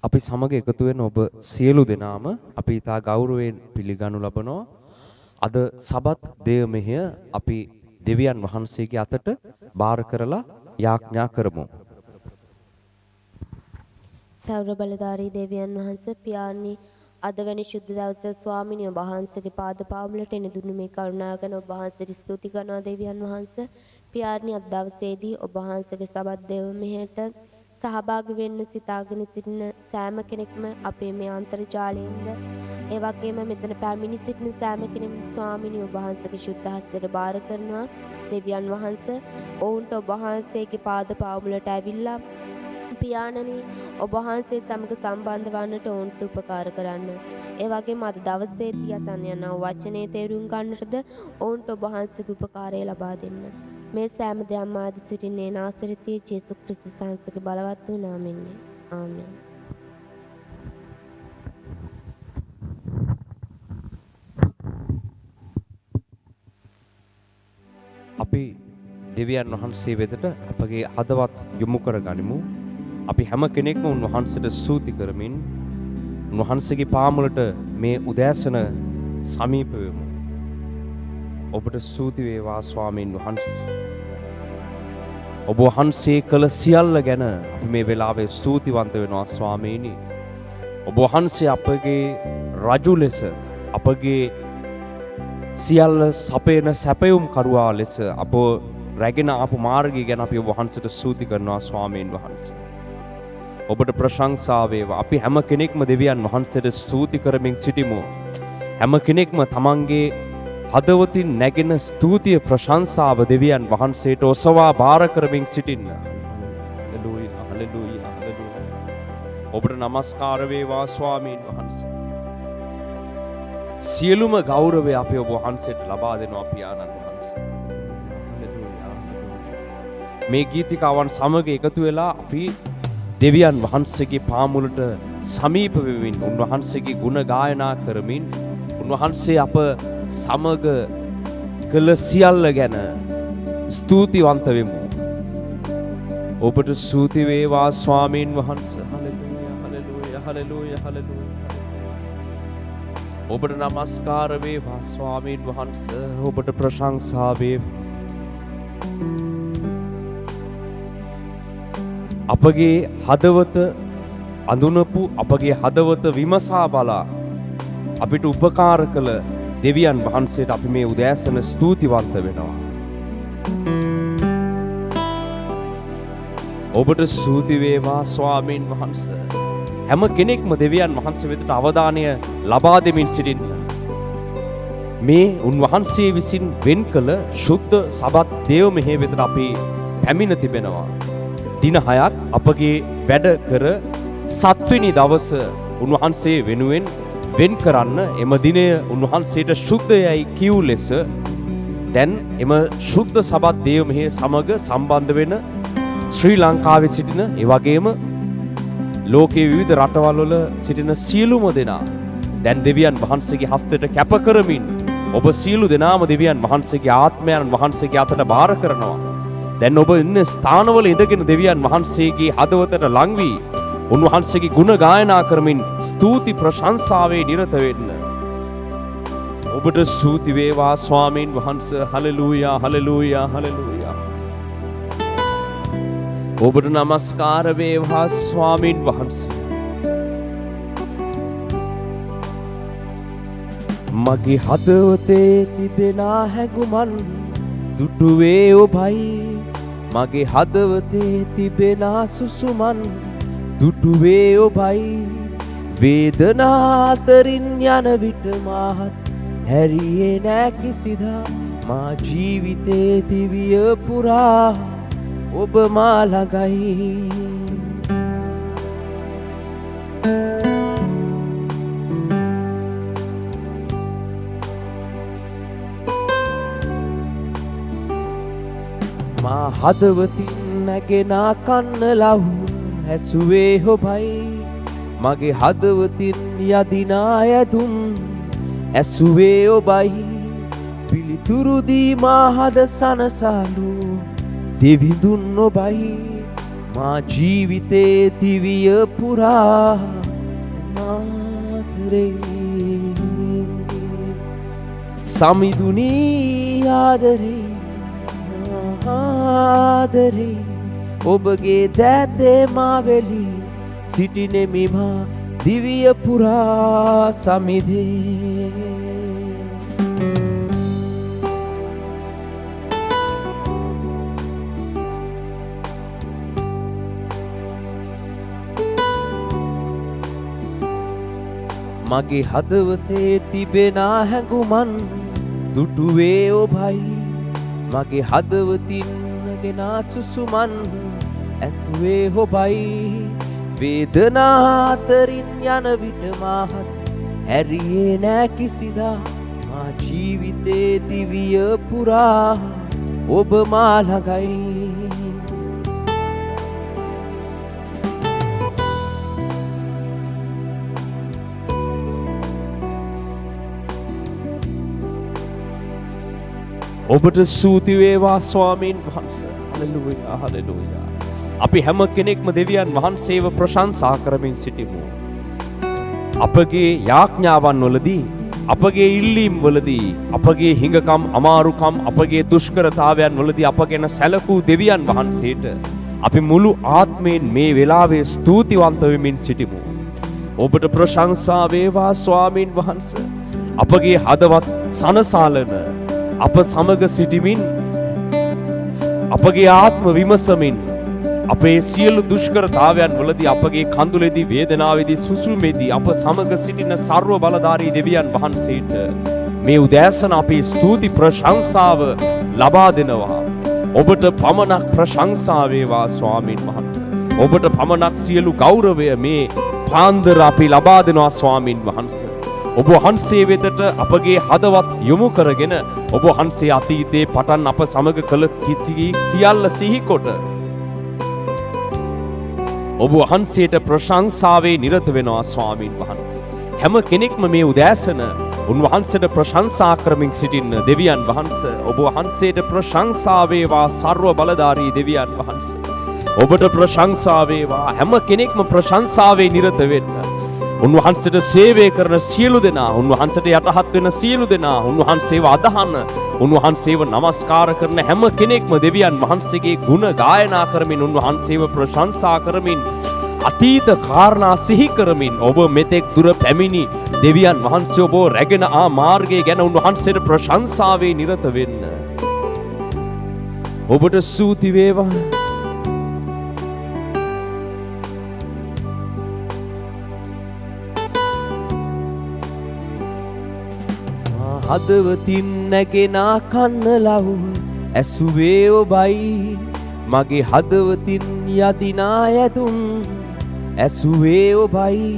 අපි සමග එකතු වෙන ඔබ සියලු දෙනාම අපි ඉතා ගෞරවයෙන් පිළිගනු ලබනවා. අද සබත් දේව මෙහෙය අපි දෙවියන් වහන්සේගේ අතට බාර කරලා යාඥා කරමු. සර්ව බලධාරී දෙවියන් වහන්සේ පියාණනි අද වැනි ශුද්ධ දවසේ ස්වාමිනිය වහන්සේගේ පාද පාමුලට එන දුන්නු මේ කරුණා ගැන ඔබ වහන්සේට ස්තුති කරනවා දෙවියන් වහන්සේ. පියාණනි අද දවසේදී ඔබ වහන්සේගේ සබත් දේව මෙහෙයට සහභාගී වෙන්න සිතාගෙන සිටින සෑම කෙනෙක්ම අපේ මේ අන්තර්ජාලයෙන්ද ඒ වගේම මෙතන පැමිණි සිටින සෑම කෙනෙක්ම ස්වාමිනිය ඔබ වහන්සේගේ ශුද්ධ හස්තයට බාර කරනවා දෙවියන් වහන්සේ. ඔවුන්ට ඔබ වහන්සේගේ පාද පාමුලට ඇවිල්ලා පියාණනි ඔබ වහන්සේ සමග සම්බන්ධ වන්නට ඔවුන්ට උපකාර කරන්න. ඒ වගේම අද දවසේදී අසන්න යන වචනේ තේරුම් ගන්නටද ඔවුන්ට ඔබ වහන්සේගේ උපකාරය ලබා දෙන්න. මේ සෑම දෙයක්ම ආද සිටින්නේ නාසරති ජේසුස් ක්‍රිස්තුස් වහන්සේගේ බලවත් වූ නාමයෙන්. ආමෙන්. අපි දෙවියන් වහන්සේ වෙතට අපගේ හදවත් යොමු කරගනිමු. අපි හැම කෙනෙක්ම උන්වහන්සේට ස්තුති කරමින් උන්වහන්සේගේ පාමුලට මේ උදෑසන සමීප වෙමු. ඔබට ස්තුති වේවා ස්වාමීන් වහන්සේ. ඔබ වහන්සේ කළ සියල්ල ගැන අපි මේ වෙලාවේ ස්තුතිවන්ත වෙනවා ස්වාමීනි. ඔබ වහන්සේ අපගේ රජු ලෙස අපගේ සියල්ල සපේන සැපයුම් කරුවා ලෙස අප රැගෙන ආපු මාර්ගය ගැන අපි ඔබ වහන්සේට ස්තුති කරනවා ස්වාමීන් වහන්සේ. ඔබට ප්‍රශංසා වේවා. අපි හැම කෙනෙක්ම දෙවියන් වහන්සේට ස්තුති කරමින් සිටිමු. හැම කෙනෙක්ම තමන්ගේ හදවතින් නැගෙන ස්තුතිය ප්‍රශංසාව දෙවියන් වහන්සේට ඔසවා බාර කරමින් සිටින්න. Hallelujah hallelujah hallelujah. ඔබට නමස්කාර වේවා ස්වාමීන් වහන්සේ. සියලුම ගෞරවය අපි ඔබ වහන්සේට ලබා දෙනවා පියාණන් වහන්සේ. Hallelujah hallelujah. මේ ගීතිකාවන් සමග එකතු වෙලා අපි දෙවියන් වහන්සේගේ පාමුලට සමීප වෙමින් උන්වහන්සේගේ ගුණ ගායනා කරමින් උන්වහන්සේ අප සමග කළ සියල්ල ගැන ස්තුතිවන්ත වෙමු. ඔබට ස්තුති වේවා ස්වාමීන් වහන්සේ. Hallelujah hallelujah hallelujah hallelujah. ඔබට නමස්කාර වේවා ස්වාමීන් වහන්සේ. ඔබට ප්‍රශංසා වේවා. අපගේ හදවත අඳුනපු අපගේ හදවත විමසා බලා අපිට උපකාර කළ දෙවියන් වහන්සේට අපි මේ උදෑසන ස්තුතිවන්ත වෙනවා. ඔබට ස්තුති වේවා ස්වාමීන් වහන්සේ. හැම කෙනෙක්ම දෙවියන් වහන්සේ වෙතට අවධානය ලබා දෙමින් සිටින්න. මේ උන්වහන්සේ විසින් වෙන් කළ ශුද්ධ සබත් දේව මෙහෙය වෙතට අපි පැමිණ තිබෙනවා. දින 6ක් අපගේ වැඩ කර 7 වෙනි දවස උන්වහන්සේ වෙනුවෙන් වෙන් කරන්න එම දිනය උන්වහන්සේට ශුද්ධයයි කිව් ලෙස දැන් එම ශුද්ධ සබත් දේව මෙහෙය සමග සම්බන්ධ වෙන ශ්‍රී ලංකාවේ සිටින ඒ වගේම ලෝකයේ විවිධ රටවල් වල සිටින සියලුම දෙනා දැන් දෙවියන් වහන්සේගේ හස්තයට කැප කරමින් ඔබ සියලු දෙනාම දෙවියන් වහන්සේගේ ආත්මයන් වහන්සේගේ අතට බාර කරනවා. දැන් ඔබ ඉන්න ස්ථානවල ඉඳගෙන දෙවියන් වහන්සේගේ හදවතට ලං වී උන්වහන්සේගේ ගුණ ගායනා කරමින් ස්තුති ප්‍රශංසාවේ නිරත වෙන්න. ඔබට ස්තුති වේවා ස්වාමීන් වහන්සේ. Hallelujah hallelujah hallelujah. ඔබට නමස්කාර වේවා ස්වාමීන් වහන්සේ. මගේ හදවතේ තිබෙන හැඟුමන් දුටුවේ ඔබයි. මගේ හදවතේ තිබෙන සුසුමන් දුටුවේ ඔබයි. වේදනා අතරින් යන විට මාහත් හැරියේ නෑ කිසිදා. මා ජීවිතේ දිවිය පුරා ඔබ මා ළඟයි. මා හදවතින් නැගෙන කන්න ලහු ඇසුවේ ඔබයි. මගේ හදවතින් යදිනා ඇදුම් ඇසුවේ ඔබයි. පිළිතුරු දී මා හද සනසලු දෙවිඳුන් ඔබයි. මා ජීවිතේ දිවිය පුරා මාතරේ සමිඳුනී ආදරේ ඔබගේ දෑතේ මාවෙලි සිටිනෙමි මා දිවිය පුරා සමිධේ මගේ හදවතේ තිබෙනා හැඟුමන් දුටුවේ ඔබයි මගේ හදවතින් ගෙනා සුසුමන් ඇතුවේ ඔබයි වේදනා අතරින් යන විට මාහත් හැරියේ නෑ කිසිදා මා ජීවිතේ දිවිය පුරා ඔබ මා ළඟයි ඔබට ස්තුති වේවා ස්වාමීන් වහන්සේ. Hallelujah hallelujah. අපි හැම කෙනෙක්ම දෙවියන් වහන්සේව ප්‍රශංසා කරමින් සිටිමු. අපගේ යාඥාවන් වලදී, අපගේ ඉල්ලීම් වලදී, අපගේ හිඟකම්, අමාරුකම්, අපගේ දුෂ්කරතාවයන් වලදී අප ගැන සැලකූ දෙවියන් වහන්සේට අපි මුළු ආත්මයෙන් මේ වෙලාවේ ස්තුතිවන්ත වෙමින් සිටිමු. ඔබට ප්‍රශංසා වේවා ස්වාමීන් වහන්සේ. අපගේ හදවත් සනසාලන අප සමග සිටිමින් අපගේ ආත්ම විමසමින් අපේ සියලු දුෂ්කරතාවයන් වලදී අපගේ කඳුලේදී වේදනාවේදී සුසුමේදී අප සමග සිටින ਸਰව බලධාරී දෙවියන් වහන්සේට මේ උදෑසන අපි ස්තුති ප්‍රශංසාව ලබා දෙනවා. ඔබට පමණක් ප්‍රශංසා වේවා ස්වාමීන් වහන්සේ. ඔබට පමණක් සියලු ගෞරවය මේ පාන්දර අපි ලබා දෙනවා ස්වාමීන් වහන්සේ. ඔබ වහන්සේ වෙතට අපගේ හදවත් යොමු කරගෙන ඔබ වහන්සේ අතීතයේ පටන් අප සමග කළ සියල්ල සිහිකොට ඔබ වහන්සේට ප්‍රශංසාවේ නිරත වෙනවා ස්වාමීන් වහන්සේ. හැම කෙනෙක්ම මේ උදෑසන උන්වහන්සේට ප්‍රශංසා කරමින් සිටින්න දෙවියන් වහන්සේ ඔබ වහන්සේට ප්‍රශංසා වේවා ਸਰව බලධාරී දෙවියන් වහන්සේ. ඔබට ප්‍රශංසා වේවා හැම කෙනෙක්ම ප්‍රශංසාවේ නිරත වෙන්න. උන්වහන්සේට සේවය කරන සියලු දෙනා, උන්වහන්සේට යටහත් වෙන සියලු දෙනා, උන්වහන්සේව අදහන, උන්වහන්සේව නමස්කාර කරන හැම කෙනෙක්ම දෙවියන් වහන්සේගේ ගුණ ගායනා කරමින්, උන්වහන්සේව ප්‍රශංසා කරමින්, අතීත කාරණා සිහි කරමින් ඔබ මෙතෙක් දුර පැමිණි දෙවියන් වහන්සේ ඔබ රැගෙන ආ මාර්ගය ගැන උන්වහන්සේට ප්‍රශංසාවේ නිරත වෙන්න. ඔබට ස්තුති වේවා. හදවතින් නැගෙනා කන්න ලවුල් ඇසුවේ ඔබයි මගේ හදවතින් යදිනා යදුම් ඇසුවේ ඔබයි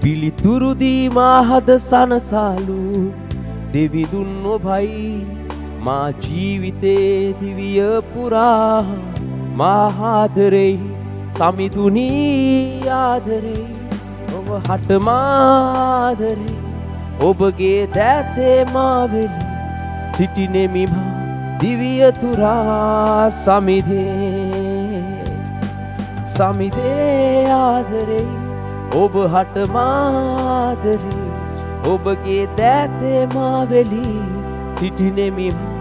පිළිතුරු දී මා හද සනසාලු දෙවිදුන් ඔබයි මා ජීවිතේ දිවිය පුරා මා ආදරේ සමිඳුනී ආදරේ ඔබ හට මාදරේ ඔබගේ දෑතේ මාවෙලි සිටිනෙමි මා දිවිය තුරා සමිධේ ආදරේ ඔබ හට මාදරේ ඔබගේ දෑතේ මාවෙලි සිටිනෙමි මා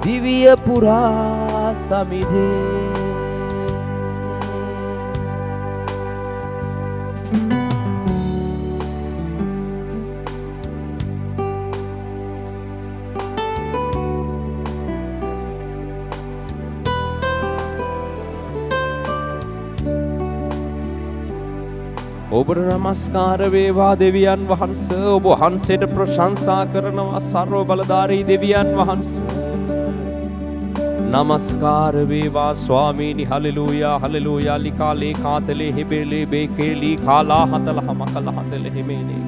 දිවිය පුරා සමිධේ ඔබට නමස්කාර වේවා දෙවියන් වහන්සේ. ඔබ වහන්සේට ප්‍රශංසා කරනවා ਸਰව බලධාරී දෙවියන් වහන්සේ. නමස්කාර වේවා ස්වාමීනි. Hallelujah hallelujah. ලිකාලේ කාතලේ හෙබේලේ බේකේලී කාලා හතලහ මකල හතල හිමේනේ.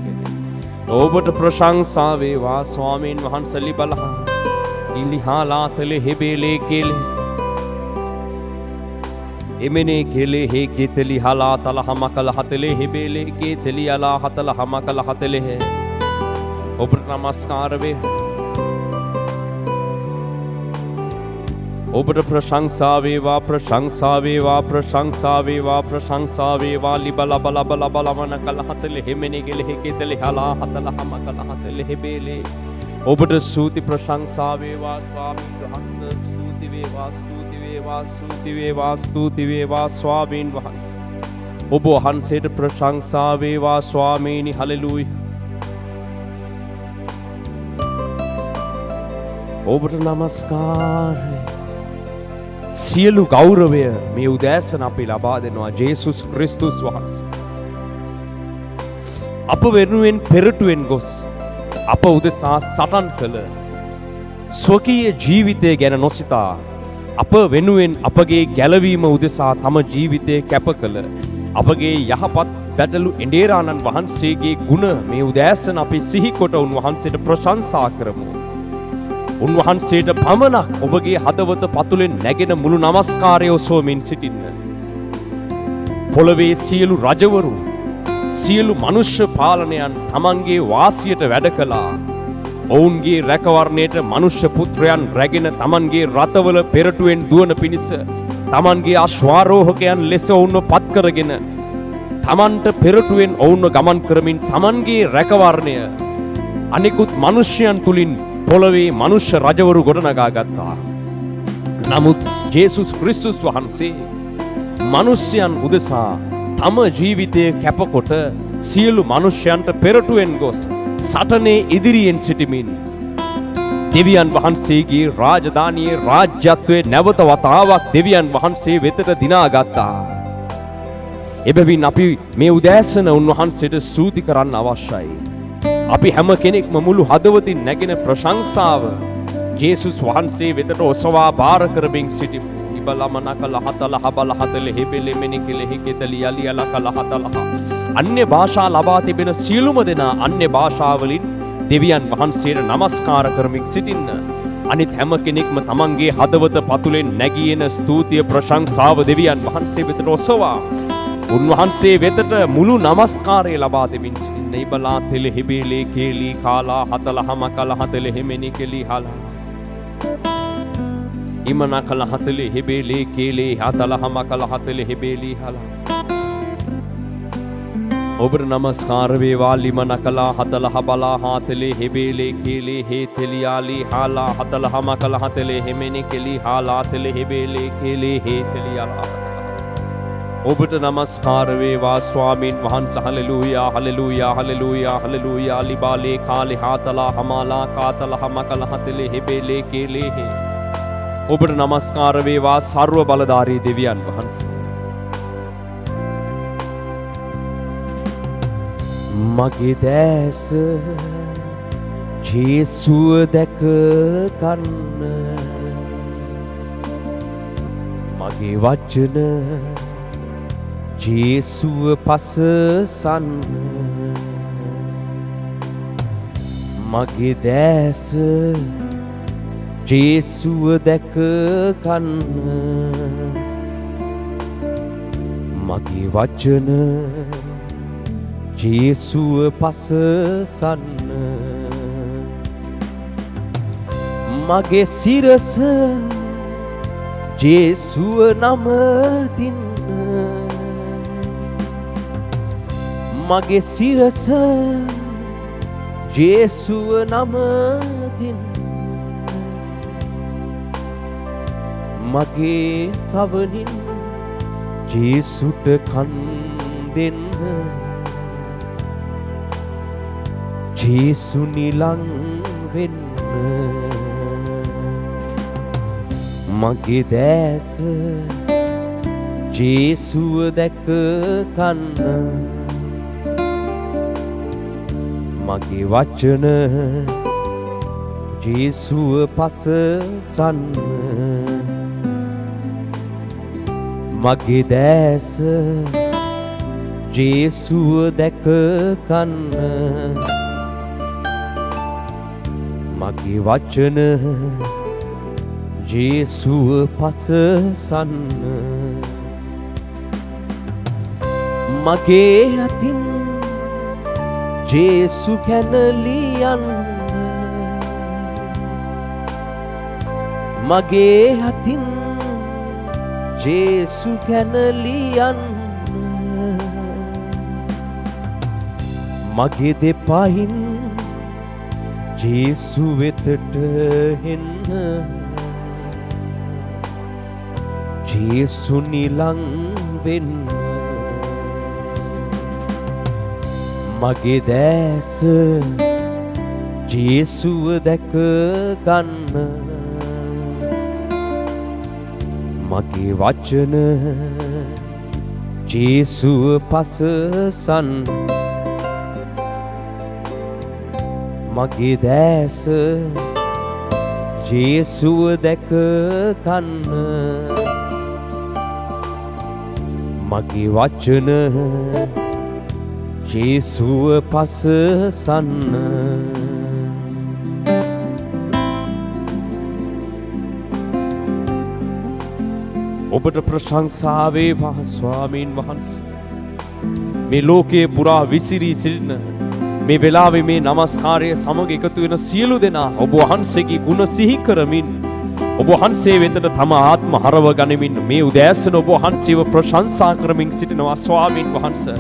ඔබට ප්‍රශංසා වේවා ස්වාමීන් වහන්සේ. ලිබලහ ඉලිහාලාතලේ හෙබේලේ කේලේ එමනේ කෙලේ හේ කෙතලි හලා තල හමකල හතලේ හෙබේලේ කෙතලි අලා හතල හමකල හතලේ හේ. ඔබට නමස්කාර වේ. ඔබට ප්‍රශංසා වේවා ප්‍රශංසා වේවා ප්‍රශංසා වේවා ප්‍රශංසා වේවා ලිබලබලබලබලමන කලහතල හෙමෙනි ගෙලෙහි කෙතලි හලා හතලහම කලහතල හෙබේලේ ඔබට ස්තුති ප්‍රශංසා වේවා ස්වාමීන් වහන්සේ ස්තුති වේවා ස්තුති වේවා ස්තුති වේවා ස්තුති වේවා ස්වාමීන් වහන්සේ ඔබ වහන්සේට ප්‍රශංසා වේවා ස්වාමීනි හලෙලූයා ඔබට නමස්කාරය සියලු ගෞරවය මේ උදෑසන අපි ලබා දෙනවා ජේසුස් ක්‍රිස්තුස් වහන්සේ අප වෙනුවෙන් පෙරටුවෙන් ගොස් අප උදෙසා සටන් කළ ස්වකීය ජීවිතය ගැන නොසිතා අප වෙනුවෙන් අපගේ ගැලවීම උදෙසා තම ජීවිතය කැප කළ අපගේ යහපත් බැටලු එඬේරාණන් වහන්සේගේ ගුණ මේ උදෑසන අපි සිහිකොට උන්වහන්සේට ප්‍රශංසා කරමු උන්වහන්සේට පමණක් ඔබගේ හදවත පතුලෙන් නැගෙන මුළු නමස්කාරය ඔසවමින් සිටින්න. පොළවේ සියලු රජවරු සියලු මනුෂ්‍ය පාලනයන් තමන්ගේ වාසියට වැඩ කළා. ඔවුන්ගේ රැකවරණයට මනුෂ්‍ය පුත්‍රයන් රැගෙන තමන්ගේ රථවල පෙරටුවෙන් දුවන පිණිස තමන්ගේ අශ්වාරෝහකයන් ලෙස ඔවුන්ව පත් කරගෙන තමන්ට පෙරටුවෙන් ඔවුන්ව ගමන් කරමින් තමන්ගේ රැකවරණය අනිකුත් මනුෂ්‍යයන් තුලින් පොළවේ මනුෂ්‍ය රජවරු ගොඩනගා ගත්තා. නමුත් ජේසුස් ක්‍රිස්තුස් වහන්සේ මනුෂ්‍යයන් උදෙසා තම ජීවිතය කැපකොට සියලු මනුෂ්‍යයන්ට පෙරටුවෙන් ගොස් සටනේ ඉදිරියෙන් සිටිමින් දෙවියන් වහන්සේගේ රාජධානියේ රාජ්‍යත්වයේ නැවත වතාවක් දෙවියන් වහන්සේ වෙතට දිනාගත්තා. එබැවින් අපි මේ උදෑසන උන්වහන්සේට ස්තුති කරන්න අවශ්‍යයි. අපි හැම කෙනෙක්ම මුළු හදවතින් නැගෙන ප්‍රශංසාව ජේසුස් වහන්සේ වෙතට ඔසවා බාර කරමින් සිටිමු. ඉබලමනක ලහතලහ බලහතල හෙබෙලෙ මෙනිකෙලෙහි කෙතලි යලියල කලහතලහ. අන්‍ය භාෂා ලබා තිබෙන සියලුම දෙනා අන්‍ය භාෂාවලින් දෙවියන් වහන්සේට නමස්කාර කරමින් සිටින්න. අනිත් හැම කෙනෙක්ම තමන්ගේ හදවත පතුලෙන් නැගින ස්තුතිය ප්‍රශංසාව දෙවියන් වහන්සේ වෙතට ඔසවා උන්වහන්සේ වෙතට මුළු නමස්කාරය ලබා දෙමින් සිටින්න. ඉබලා තෙල හෙබේලේ කේලී කාලා හතලහම කලහතල හෙමෙනි කෙලි හලා ඉමන කලහතල හෙබේලේ කේලේ හතලහම කලහතල හෙබේලී හලා ඔබට නමස්කාර වේවා ලිමන කලා හතලහ බලා හාතලේ හෙබේලේ කේලේ හේතෙලියාලී හාලා හතලහම කලහතල හෙමෙනි කෙලි හාලා තෙල හෙබේලේ කේලේ හේතෙලියාලා ඔබට නමස්කාර වේවා ස්වාමීන් වහන්සේ හලෙලූයා හලෙලූයා හලෙලූයා හලෙලූයා ලිබාලේ කාලේ හාතලා හමාලා කාතලා හමකලහතලේ හෙබේලේ කේලේ හේ ඔබට නමස්කාර වේවා සර්ව බලධාරී දෙවියන් වහන්සේ මගේ දැස ජේසුව දැක ගන්න මගේ වචන ජේසුව පසසන්න මගේ දැස ජේසුව දැක ගන්න මගේ වචන ජේසුව පසසන්න මගේ සිරස ජේසුව නමදින්න මගේ සිරස ජේසුව නමදින්න මගේ සවනින් ජේසුට කන් දෙන්න ජේසු නිලං වෙන්න මගේ දැස ජේසුව දැක ගන්න මගේ වචන ජේසුව පසසන්න මගේ දැස ජේසුව දැක ගන්න මගේ වචන ජේසුව පසසන්න මගේ අතින් ජේසු ගැන ලියන්න මගේ අතින් ජේසු ගැන ලියන්න මගේ දෙපයින් ජේසු වෙතට එන්න ජේසු නිලං වෙන්න මගේ දැස ජේසුව දැක ගන්න මගේ වචන ජේසුව පසසන් මගේ දැස ජේසුව දැක ගන්න මගේ වචන ජේසුව පසසන්න ඔබට ප්‍රශංසා වේවා ස්වාමීන් වහන්සේ මේ ලෝකයේ පුරා විසිරී සිටින මේ වෙලාවේ මේ নমස්කාරය සමග එකතු වෙන සියලු දෙනා ඔබ වහන්සේගේ ගුණ සිහි කරමින් ඔබ වහන්සේ වෙතට තම ආත්ම හරව ගනිමින් මේ උදෑසන ඔබ වහන්සේව ප්‍රශංසා කරමින් සිටිනවා ස්වාමීන් වහන්සේ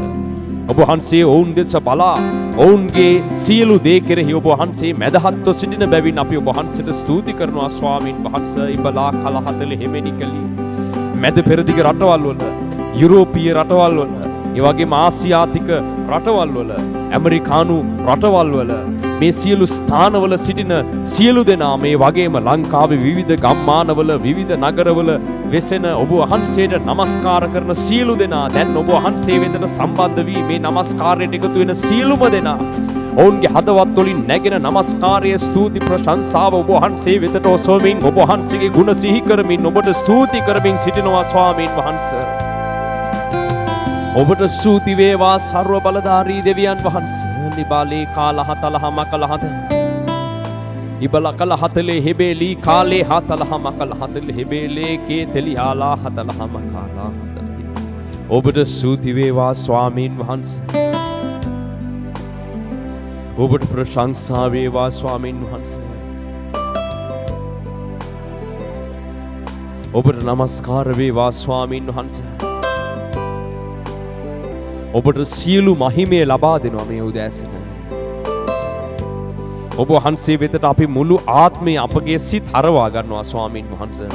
ඔබ වහන්සේ ඔවුන් දෙස බලා ඔවුන්ගේ සියලු දේ කෙරෙහි ඔබ වහන්සේ මැදහත්ව සිටින බැවින් අපි ඔබ වහන්සේට ස්තුති කරනවා ස්වාමීන් වහන්සේ ඉබලා කලහතල හිමෙනිකලි මැද පෙරදිග රටවල් වල යුරෝපීය රටවල් වල ඒ වගේම ආසියාතික රටවල් වල ඇමරිකානු රටවල් වල මේ සියලු ස්ථානවල සිටින සියලු දෙනා මේ වගේම ලංකාවේ විවිධ ගම්මානවල විවිධ නගරවල වෙසෙන ඔබ වහන්සේට নমස්කාර කරන සියලු දෙනා දැන් ඔබ වහන්සේ වෙතට සම්බන්ධ වී මේ নমස්කාරයට එකතු වෙන සියලුම දෙනා ඔවුන්ගේ හදවත් වලින් නැගෙන নমස්කාරය ස්තුති ප්‍රශංසාව ඔබ වහන්සේ වෙතට ඔසවමින් ඔබ වහන්සේගේ ගුණ සිහි කරමින් ඔබට ස්තුති කරමින් සිටිනවා ස්වාමීන් වහන්සේ ඔබට ස්තුති වේවා සර්ව බලධාරී දෙවියන් වහන්සේ නිබාලේ කාලහතලහ මකලහත ඉබලකල හතලේ හෙබේලී කාලේ හතලහ මකල හතලේ හෙබේලේ කේතලියාලා හතලහ මකාලා ඔබට ස්තුති වේවා ස්වාමීන් වහන්සේ ඔබට ප්‍රශංසා වේවා ස්වාමීන් වහන්සේ ඔබට නමස්කාර වේවා ස්වාමීන් වහන්සේ ඔබට සියලු මහිමය ලබා දෙනවා මේ උදෑසන ඔබ වහන්සේ වෙතට අපි මුළු ආත්මය අපගේ සිත් හරවා ගන්නවා ස්වාමීන් වහන්සේ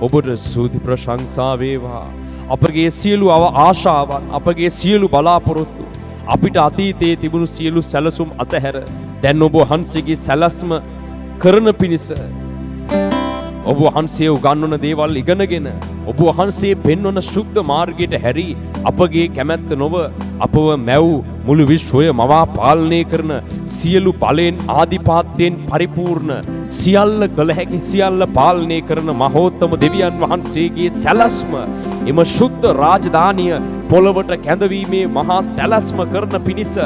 ඔබට ස්තුති ප්‍රශංසා වේවා අපගේ සියලු ආශාවන් අපගේ සියලු බලාපොරොත්තු අපිට අතීතයේ තිබුණු සියලු සැලසුම් අතහැර දැන් ඔබ වහන්සේගේ සැලැස්ම කරන පිණිස ඔබ වහන්සේ උගන්වන දේවල් ඉගෙනගෙන ඔබ වහන්සේ පෙන්වන ශුද්ධ මාර්ගයට හැරී අපගේ කැමැත්ත නොව අපව මැව් මුළු විශ්වය මවා පාලනය කරන සියලු බලෙන් ආධිපත්‍යයෙන් පරිපූර්ණ සියල්ල කළ හැකි සියල්ල පාලනය කරන මහෝත්තම දෙවියන් වහන්සේගේ සැලැස්ම එම ශුද්ධ රාජධානිය පොළවට කැඳවීමේ මහා සැලැස්ම කරන පිණිස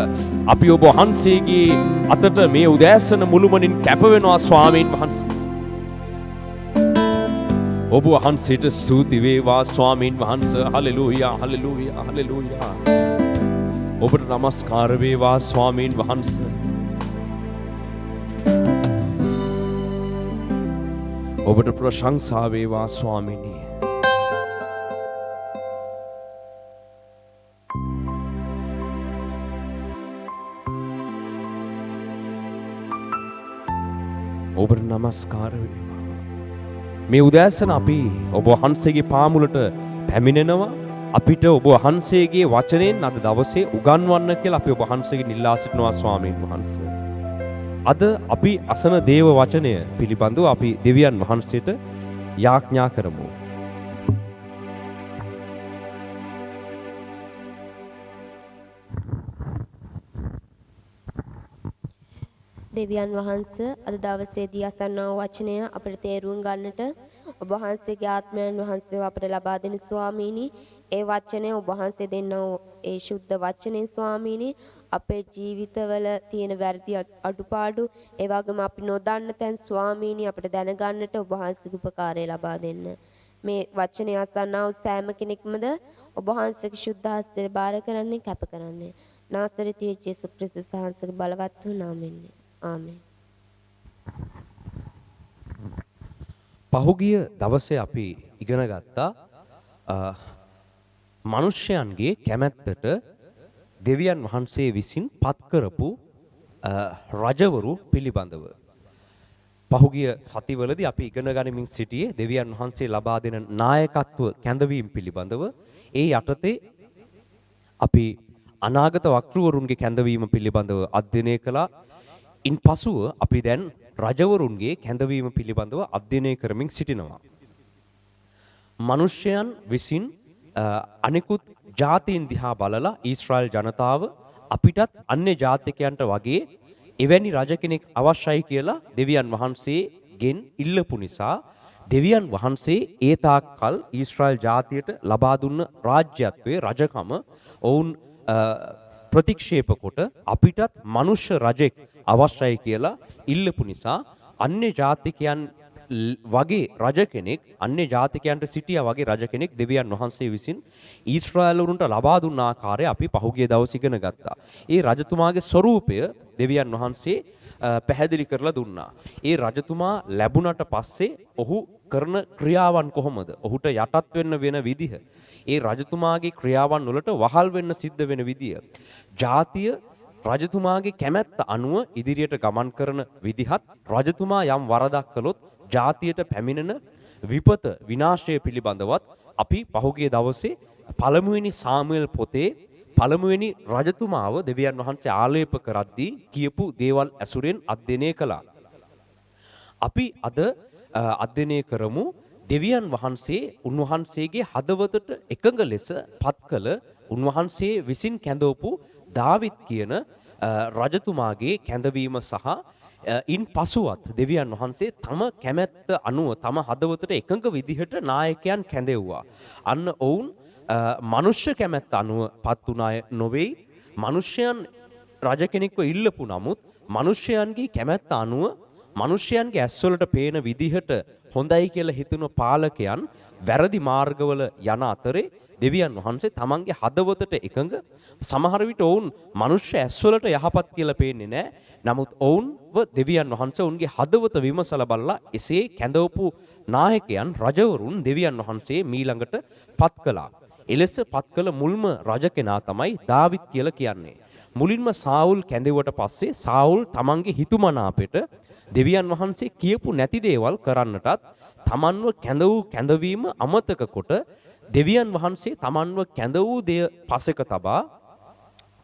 අපි ඔබ වහන්සේගේ අතට මේ උදෑසන මුළුමනින් කැප වෙනවා ස්වාමීන් වහන්සේ ඔබ වහන්සේට ස්තුති වේවා ස්වාමීන් වහන්සේ හලෙලූයා හලෙලූයා හලෙලූයා ඔබට නමස්කාර වේවා ස්වාමීන් වහන්සේ ඔබට ප්‍රශංසා වේවා ස්වාමීනි ඔබට නමස්කාර වේවා මේ උදෑසන අපි ඔබ වහන්සේගේ පාමුලට පැමිණෙනවා අපිට ඔබ වහන්සේගේ වචනයෙන් අද දවසේ උගන්වන්න කියලා අපි ඔබ වහන්සේගෙන් ඉල්ලා සිටිනවා ස්වාමීන් වහන්සේ. අද අපි අසන දේව වචනය පිළිබඳව අපි දෙවියන් වහන්සේට යාඥා කරමු. දෙවියන් වහන්සේ අද දවසේදී අසන්නා වූ වචනය අපිට තේරුම් ගන්නට ඔබ වහන්සේගේ ආත්මයන් වහන්සේව අපිට ලබා දෙන ස්වාමීනි ඒ වචනය ඔබ වහන්සේ දෙන්නා වූ ඒ ශුද්ධ වචනේ ස්වාමීනි අපේ ජීවිතවල තියෙන වැරදි අඩුපාඩු ඒ වගේම අපි නොදන්න තැන් ස්වාමීනි අපිට දැනගන්නට ඔබ වහන්සේගේ උපකාරය ලබා දෙන්න මේ වචනය අසන්නා වූ සෑම කෙනෙක්මද ඔබ වහන්සේගේ ශුද්ධ හස්තයට බාර කරන්නේ කැප කරන්නේ නාසරෙතී යේසුස් ක්‍රිස්තුස් වහන්සේගේ බලවත් වූ නාමයෙන් Amen. පහුගිය දවසේ අපි ඉගෙන ගත්තා මිනිස්යන්ගේ කැමැත්තට දෙවියන් වහන්සේ විසින් පත් කරපු රජවරු පිළිබඳව. පහුගිය සතිවලදී අපි ඉගෙන ගනිමින් සිටියේ දෙවියන් වහන්සේ ලබා දෙන නායකත්ව කැඳවීම පිළිබඳව. ඒ යටතේ අපි අනාගත වක්තෘවරුන්ගේ කැඳවීම පිළිබඳව අධ්‍යයනය කළා. ඉන් පසුව අපි දැන් රජවරුන්ගේ කැඳවීම පිළිබඳව අධ්‍යයනය කරමින් සිටිනවා. මිනිස්යන් විසින් අනිකුත් ජාතීන් දිහා බලලා ඊශ්‍රායල් ජනතාව අපිටත් අන්‍ය ජාතිකයන්ට වගේ එවැනි රජ කෙනෙක් අවශ්‍යයි කියලා දෙවියන් වහන්සේගෙන් ඉල්ලපු නිසා දෙවියන් වහන්සේ ඒ තාක්කල් ඊශ්‍රායල් ජාතියට ලබා දුන්න රාජ්‍යත්වයේ රජකම ඔවුන් ප්‍රතික්ෂේප කොට අපිටත් මනුෂ්‍ය රජෙක් අවශ්‍යයි කියලා ඉල්ලපු නිසා අන්‍ය ජාතිකයන් වගේ රජ කෙනෙක් අන්‍ය ජාතිකයන්ට සිටියා වගේ රජ කෙනෙක් දෙවියන් වහන්සේ විසින් ඊශ්‍රායලවරුන්ට ලබා දුන්න ආකාරය අපි පහුගිය දවස් ඉගෙන ගත්තා. ඒ රජතුමාගේ ස්වරූපය දෙවියන් වහන්සේ පැහැදිලි කරලා දුන්නා. ඒ රජතුමා ලැබුණට පස්සේ ඔහු කරන ක්‍රියාවන් කොහොමද? ඔහුට යටත් වෙන්න වෙන විදිහ. ඒ රජතුමාගේ ක්‍රියාවන් වලට වහල් වෙන්න සිද්ධ වෙන විදිය. ජාතිය රජතුමාගේ කැමැත්ත අනුව ඉදිරියට ගමන් කරන විදිහත් රජතුමා යම් වරදක් කළොත් ජාතියට පැමිණෙන විපත විනාශය පිළිබඳවත් අපි පහුගිය දවසේ පළමුවෙනි සාමුවෙල් පොතේ පළමුවෙනි රජතුමාව දෙවියන් වහන්සේ ආලේප කරද්දී කියපු දේවල් ඇසුරෙන් අධ්‍යයනය කළා. අපි අද අධ්‍යයනය කරමු දෙවියන් වහන්සේ උන්වහන්සේගේ හදවතට එකඟ ලෙස පත් කළ උන්වහන්සේ විසින් කැඳවපු දාවිත් කියන රජතුමාගේ කැඳවීම සහ ඉන් පසුවත් දෙවියන් වහන්සේ තම කැමැත්ත අනුව තම හදවතට එකඟ විදිහට නායකයන් කැඳෙව්වා. අන්න ඔවුන් මනුෂ්‍ය කැමැත්ත අනුව පත් වුණ අය නොවේ. මනුෂ්‍යයන් රජ කෙනෙක්ව ඉල්ලපු නමුත් මනුෂ්‍යයන්ගේ කැමැත්ත අනුව මනුෂ්‍යයන්ගේ ඇස්වලට පේන විදිහට හොඳයි කියලා හිතන පාලකයන් වැරදි මාර්ගවල යන අතරේ දෙවියන් වහන්සේ තමන්ගේ හදවතට එකඟ සමහර විට ඔවුන් මනුෂ්‍ය ඇස්වලට යහපත් කියලා පේන්නේ නැහැ. නමුත් ඔවුන්ව දෙවියන් වහන්සේ ඔවුන්ගේ හදවත විමසලා බලලා එසේ කැඳවපු නායකයන් රජවරුන් දෙවියන් වහන්සේ මීළඟට පත් කළා. එලෙස පත් කළ මුල්ම රජ කෙනා තමයි දාවිත් කියලා කියන්නේ. මුලින්ම සාවුල් කැඳෙව්වට පස්සේ සාවුල් තමන්ගේ හිතුමනාපෙට දෙවියන් වහන්සේ කියපු නැති දේවල් කරන්නටත් තමන්ව කැඳවීම අමතක කොට දෙවියන් වහන්සේ තමන්ව කැඳ වූ දෙය පසෙක තබා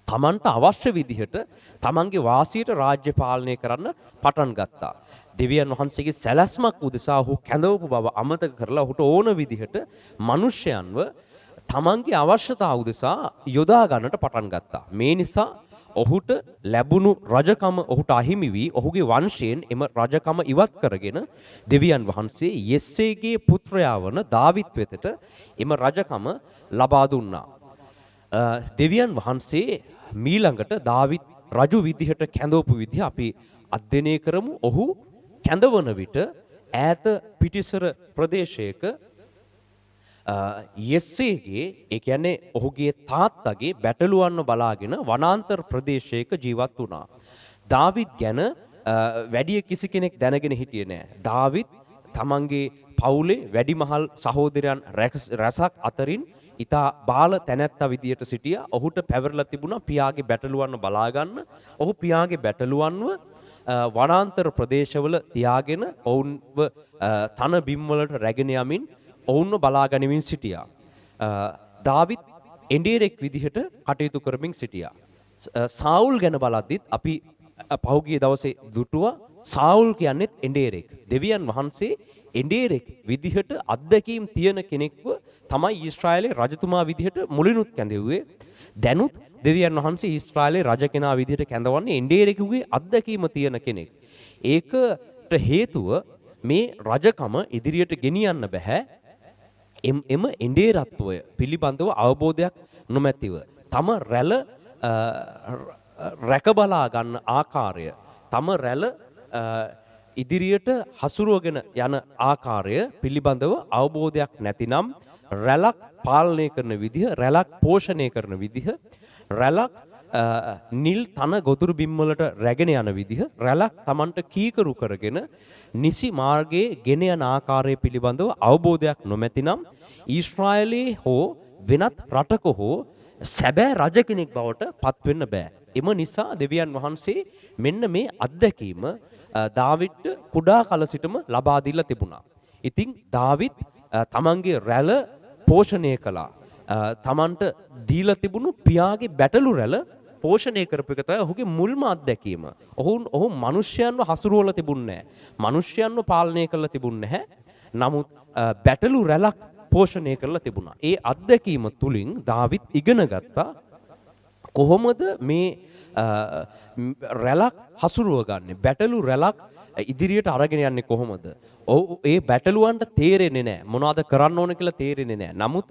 තමන්ට අවශ්‍ය විදිහට තමන්ගේ වාසියට රාජ්‍ය පාලනය කරන්න පටන් ගත්තා. දෙවියන් වහන්සේගේ සැලැස්මක් උදෙසා ඔහු කැඳවපු බව අමතක කරලා ඔහුට ඕන විදිහට මිනිස්යන්ව තමන්ගේ අවශ්‍යතා උදෙසා යොදා ගන්නට පටන් ගත්තා. මේ නිසා ඔහුට ලැබුණු රජකම ඔහුට අහිමි වී ඔහුගේ වංශයෙන් එම රජකම ඉවත් කරගෙන දෙවියන් වහන්සේ යෙස්සේගේ පුත්‍රයා වන දාවිත් වෙතට එම රජකම ලබා දුන්නා. දෙවියන් වහන්සේ මීළඟට දාවිත් රජු විදිහට කැඳවපු විදිහ අපි අධ්‍යයනය කරමු. ඔහු කැඳවන විට ඈත පිටිසර ප්‍රදේශයක යෙස්සේගේ ඒ කියන්නේ ඔහුගේ තාත්තගේ බැටළුවන්ව බලාගෙන වනාන්තර ප්‍රදේශයක ජීවත් වුණා. දාවිත් ගැන වැඩි කිසි කෙනෙක් දැනගෙන හිටියේ නෑ. දාවිත් තමන්ගේ පවුලේ වැඩිමහල් සහෝදරයන් රැසක් අතරින් ඉතා බාල තැනැත්තා විදියට සිටියා. ඔහුට පැවරලා තිබුණා පියාගේ බැටළුවන්ව බලා ගන්න. ඔහු පියාගේ බැටළුවන්ව වනාන්තර ප්‍රදේශවල තියාගෙන ඔවුන්ව තන බිම් වලට රැගෙන යමින් ඔවුන්ව බලා ගනිමින් සිටියා. දාවිත් එඬේරෙක් විදිහට කටයුතු කරමින් සිටියා. සාවුල් ගැන බලද්දිත් අපි පහුගිය දවසේ දුටුවා සාවුල් කියන්නේත් එඬේරෙක්. දෙවියන් වහන්සේ එඬේරෙක් විදිහට අත්දැකීම් තියෙන කෙනෙක්ව තමයි ඊශ්‍රායලේ රජතුමා විදිහට මුලිනුත් කැඳෙව්වේ. දැනුත් දෙවියන් වහන්සේ ඊශ්‍රායලේ රජ කෙනා විදිහට කැඳවන්නේ එඬේරෙකුගේ අත්දැකීම තියෙන කෙනෙක්. ඒකට හේතුව මේ රජකම ඉදිරියට ගෙනියන්න බෑ. එම එඬේරත්වය පිළිබඳව අවබෝධයක් නොමැතිව තම රැළ රැකබලා ගන්න ආකාරය තම රැළ ඉදිරියට හසුරුවගෙන යන ආකාරය පිළිබඳව අවබෝධයක් නැතිනම් රැළක් පාලනය කරන විදිහ රැළක් පෝෂණය කරන විදිහ රැළක් නිල් තන ගොදුරු බිම් වලට රැගෙන යන විදිහ රැලක් Tamanට කීකරු කරගෙන නිසි මාර්ගයේ ගෙන යන ආකාරය පිළිබඳව අවබෝධයක් නොමැතිනම් ඊශ්‍රායලයේ හෝ වෙනත් රටක හෝ සැබෑ රජ කෙනෙක් බවට පත් වෙන්න බෑ. එම නිසා දෙවියන් වහන්සේ මෙන්න මේ අත්දැකීම දාවිඩ්ට කුඩා කල සිටම ලබා දීලා තිබුණා. ඉතින් දාවිද් තමන්ගේ රැළ පෝෂණය කළා. තමන්ට දීලා තිබුණු පියාගේ බැටළු රැළ පෝෂණය කරපු එක තමයි ඔහුගේ මුල්ම අත්දැකීම. ඔහු මිනිස්යන්ව හසුරුවලා තිබුණේ නැහැ. මිනිස්යන්ව පාලනය කරලා තිබුණේ නැහැ. නමුත් බැටළු රැළක් පෝෂණය කරලා තිබුණා. ඒ අත්දැකීම තුලින් දාවිද් ඉගෙන ගත්තා කොහොමද මේ රැළක් හසුරුව ගන්නෙ. බැටළු රැළක් ඉදිරියට අරගෙන යන්නේ කොහොමද? ඒ බැටළුවන්ට තේරෙන්නේ නැහැ. මොනවද කරන්න ඕන කියලා තේරෙන්නේ නැහැ. නමුත්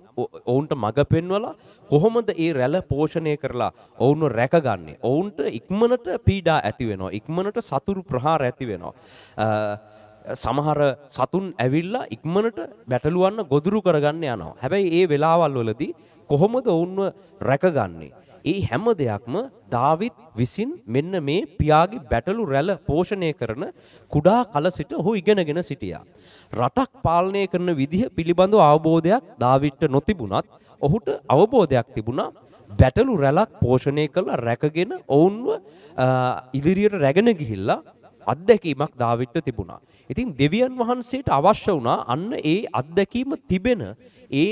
ඔවුන්ට මඟ පෙන්වලා කොහොමද ඒ රැළ පෝෂණය කරලා ඔවුන්ව රැකගන්නේ? ඔවුන්ට ඉක්මනට පීඩා ඇති වෙනවා. ඉක්මනට සතුරු ප්‍රහාර ඇති වෙනවා. සමහර සතුන් ඇවිල්ලා ඉක්මනට බැටළුවන්න ගොදුරු කරගන්න යනවා. හැබැයි ඒ වෙලාවල් වලදී කොහොමද ඔවුන්ව රැකගන්නේ? ඒ හැම දෙයක්ම දාවිද් විසින් මෙන්න මේ පියාගේ බැටළු රැළ පෝෂණය කරන කුඩා කල සිට ඔහු ඉගෙනගෙන සිටියා. රටක් පාලනය කරන විදිහ පිළිබඳව අවබෝධයක් දාවිඩ්ට නොතිබුණත් ඔහුට අවබෝධයක් තිබුණා බැටළු රැළක් පෝෂණය කරලා රැකගෙන ඔවුන්ව ඉදිරියට රැගෙන ගිහිල්ලා අත්දැකීමක් දාවිඩ්ට තිබුණා. ඉතින් දෙවියන් වහන්සේට අවශ්‍ය වුණා අන්න ඒ අත්දැකීම තිබෙන ඒ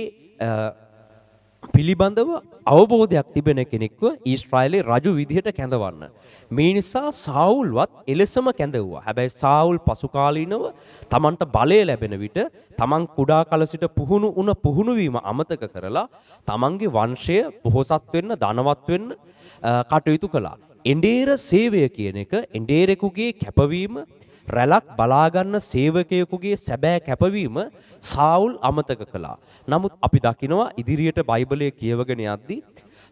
පිළිබඳව අවබෝධයක් තිබෙන කෙනෙක්ව ඊශ්‍රායලේ රජු විදිහට කැඳවන්න. මේ නිසා සාවුල්වත් එලෙසම කැඳවුවා. හැබැයි සාවුල් පසු කාලීනව තමන්ට බලය ලැබෙන විට තමන් කුඩා කල සිට පුහුණු වීම අමතක කරලා තමන්ගේ වංශය පොහොසත් වෙන්න, ධනවත් වෙන්න කටයුතු කළා. එඬේර සේවය කියන එක එඬේරෙකුගේ කැපවීම රැලක් බලාගන්න සේවකයෙකුගේ සැබෑ කැපවීම සාවුල් අමතක කළා. නමුත් අපි දකිනවා ඉදිරියට බයිබලයේ කියවගෙන යද්දී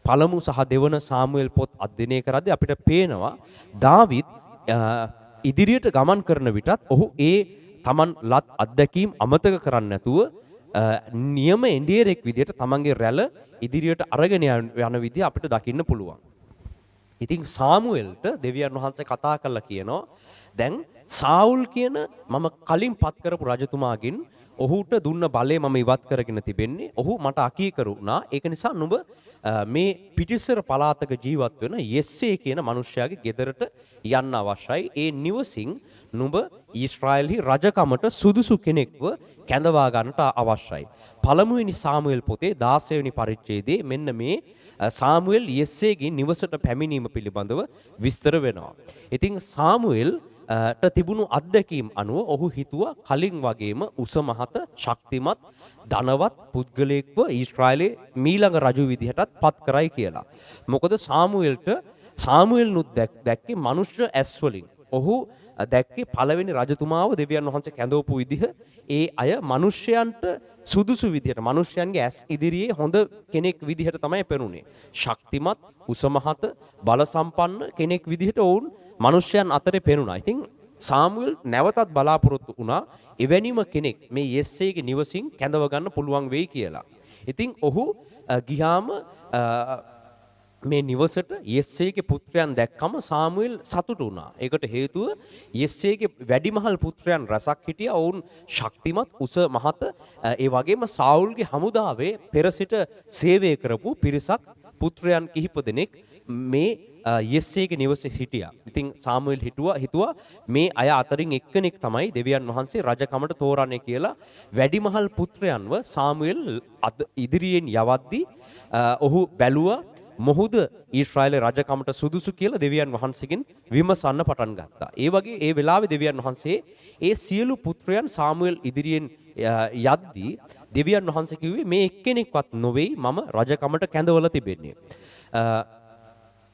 පළමු සහ දෙවන සාමුවෙල් පොත් අධ්‍යයනය කරද්දී අපිට පේනවා දාවිද් ඉදිරියට ගමන් කරන විටත් ඔහු ඒ තමන් ලත් අත්දැකීම් අමතක කරන්නේ නැතුව නියම එඬේරෙක් විදිහට තමන්ගේ රැළ ඉදිරියට අරගෙන යන විදිහ අපිට දකින්න පුළුවන්. ඉතින් සාමුවෙල්ට දෙවියන් වහන්සේ කතා කරලා කියනවා දැන් සාවුල් කියන මම කලින් පත් කරපු රජතුමාගෙන් ඔහුට දුන්න බලය මම ඉවත් කරගෙන තිබෙන්නේ. ඔහු මට අකීකරු වුණා. ඒක නිසා නුඹ මේ පිටිසර පළාතක ජීවත් වෙන යෙස්සේ කියන මිනිසයාගේ ගෙදරට යන්න අවශ්‍යයි. ඒ නිවසින් නුඹ ඊශ්‍රායලෙහි රජකමට සුදුසු කෙනෙක්ව කැඳවා ගන්නට අවශ්‍යයි. පළමුවෙනි සාමුවෙල් පොතේ 16 වෙනි පරිච්ඡේදයේ මෙන්න මේ සාමුවෙල් යෙස්සේගේ නිවසට පැමිණීම පිළිබඳව විස්තර වෙනවා. ඉතින් සාමුවෙල් තිබුණු අත්දැකීම් අනුව ඔහු හිතුවා කලින් වගේම උස මහත ශක්තිමත් ධනවත් පුද්ගලයෙක්ව ඊශ්‍රායලයේ මීළඟ රජු විදිහටත් පත් කරයි කියලා. මොකද සාමුවෙල්නුත් දැක්කේ මනුෂ්‍ය ඇස් වලින්. ඔහු දැක්කේ පළවෙනි රජතුමාව දෙවියන් වහන්සේ කැඳවපු විදිහ ඒ අය මනුෂ්‍යයන්ට සුදුසු විදිහට මනුෂ්‍යයන්ගේ ඇස් ඉදිරියේ හොඳ කෙනෙක් විදිහට තමයි පෙනුනේ. ශක්තිමත් උස මහත බල සම්පන්න කෙනෙක් විදිහට ඔවුන් මනුෂ්‍යයන් අතරේ පෙනුණා. ඉතින් සාමුවෙල් නැවතත් බලාපොරොත්තු වුණා එවැනිම කෙනෙක් මේ යෙස්සේගේ නිවසින් කැඳව ගන්න පුළුවන් වෙයි කියලා. ඉතින් ඔහු ගියාම මේ නිවසට යෙස්සේගේ පුත්‍රයන් දැක්කම සාමුවෙල් සතුටු වුණා. ඒකට හේතුව යෙස්සේගේ වැඩිමහල් පුත්‍රයන් රසක් හිටියා. ඔවුන් ශක්තිමත් උස මහත ඒ වගේම සාවුල්ගේ හමුදාවේ පෙර සිට සේවය කරපු පිරිසක් පුත්‍රයන් කිහිප දෙනෙක් මේ යෙස්සේගේ නිවසේ හිටියා. ඉතින් සාමුවෙල් හිතුවා මේ අය අතරින් එක්කෙනෙක් තමයි දෙවියන් වහන්සේ රජකමට තෝරන්නේ කියලා වැඩිමහල් පුත්‍රයන්ව සාමුවෙල් ඉදිරියෙන් යවද්දී ඔහු බැලුවා මොහුද ඊශ්‍රායලේ රජකමට සුදුසු කියලා දෙවියන් වහන්සේගෙන් විමසන්න පටන් ගත්තා. ඒ වගේ ඒ වෙලාවේ දෙවියන් වහන්සේ ඒ සියලු පුත්‍රයන් සාමුවෙල් ඉදිරියෙන් යද්දී දෙවියන් වහන්සේ කිව්වේ මේ එක්කෙනෙක්වත් නොවේයි මම රජකමට කැඳවලා තිබෙන්නේ.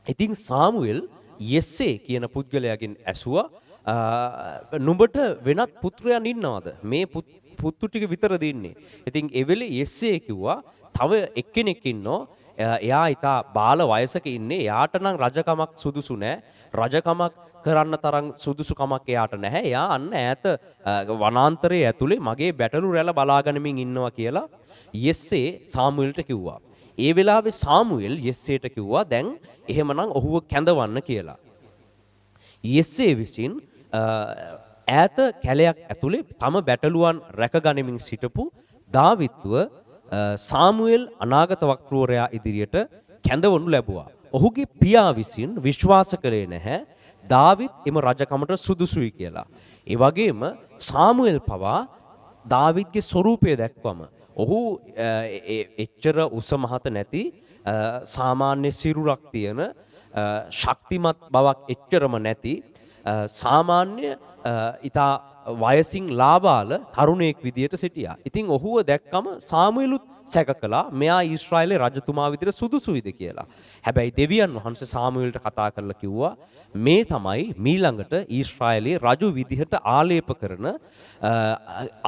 ඉතින් සාමුවෙල් යෙස්සේ කියන පුද්ගලයාගෙන් ඇසුවා නුඹට වෙනත් පුත්‍රයන් ඉන්නවද? මේ පුතු ටික විතරද ඉන්නේ? ඉතින් ඒ වෙලේ යෙස්සේ කිව්වා තව එක්කෙනෙක් ඉන්නෝ එයා ඊටා බාල වයසක ඉන්නේ. එයාට නම් රජකමක් සුදුසු නෑ. රජකමක් කරන්න තරම් සුදුසුකමක් එයාට නැහැ. එයා අන්න ඈත වනාන්තරයේ ඇතුලේ මගේ බැටළු රැළ බලාගනිමින් ඉන්නවා කියලා යෙස්සේ සාමුවෙල්ට කිව්වා. ඒ වෙලාවේ සාමුවෙල් යෙස්සේට කිව්වා දැන් එහෙමනම් ඔහුව කැඳවන්න කියලා. යෙස්සේ විසින් ඈත කැලයක් ඇතුලේ තම බැටළුවන් රැකගනිමින් සිටපු දාවිත්ව සාමුවෙල් අනාගත වක්තෘවරයා ඉදිරියට කැඳවනු ලැබුවා. ඔහුගේ පියා විසින් විශ්වාස කළේ නැහැ දාවිත් එම රජකමට සුදුසුයි කියලා. ඒ වගේම සාමුවෙල් පවා දාවිත්ගේ ස්වරූපය දැක්වම ඔහු එච්චර උස මහත නැති සාමාන්‍ය සිරුරක් තියෙන ශක්තිමත් බවක් එච්චරම නැති සාමාන්‍ය ඉතා වයසින් ලාබාල තරුණයෙක් විදියට සිටියා. ඉතින් ඔහුව දැක්කම සාමුවෙලුත් සැක කළා මෙයා ඊශ්‍රායලේ රජතුමා විදියට සුදුසුයිද කියලා. හැබැයි දෙවියන් වහන්සේ සාමුවෙල්ට කතා කරලා කිව්වා මේ තමයි මීළඟට ඊශ්‍රායලේ රජු විදිහට ආලේප කරන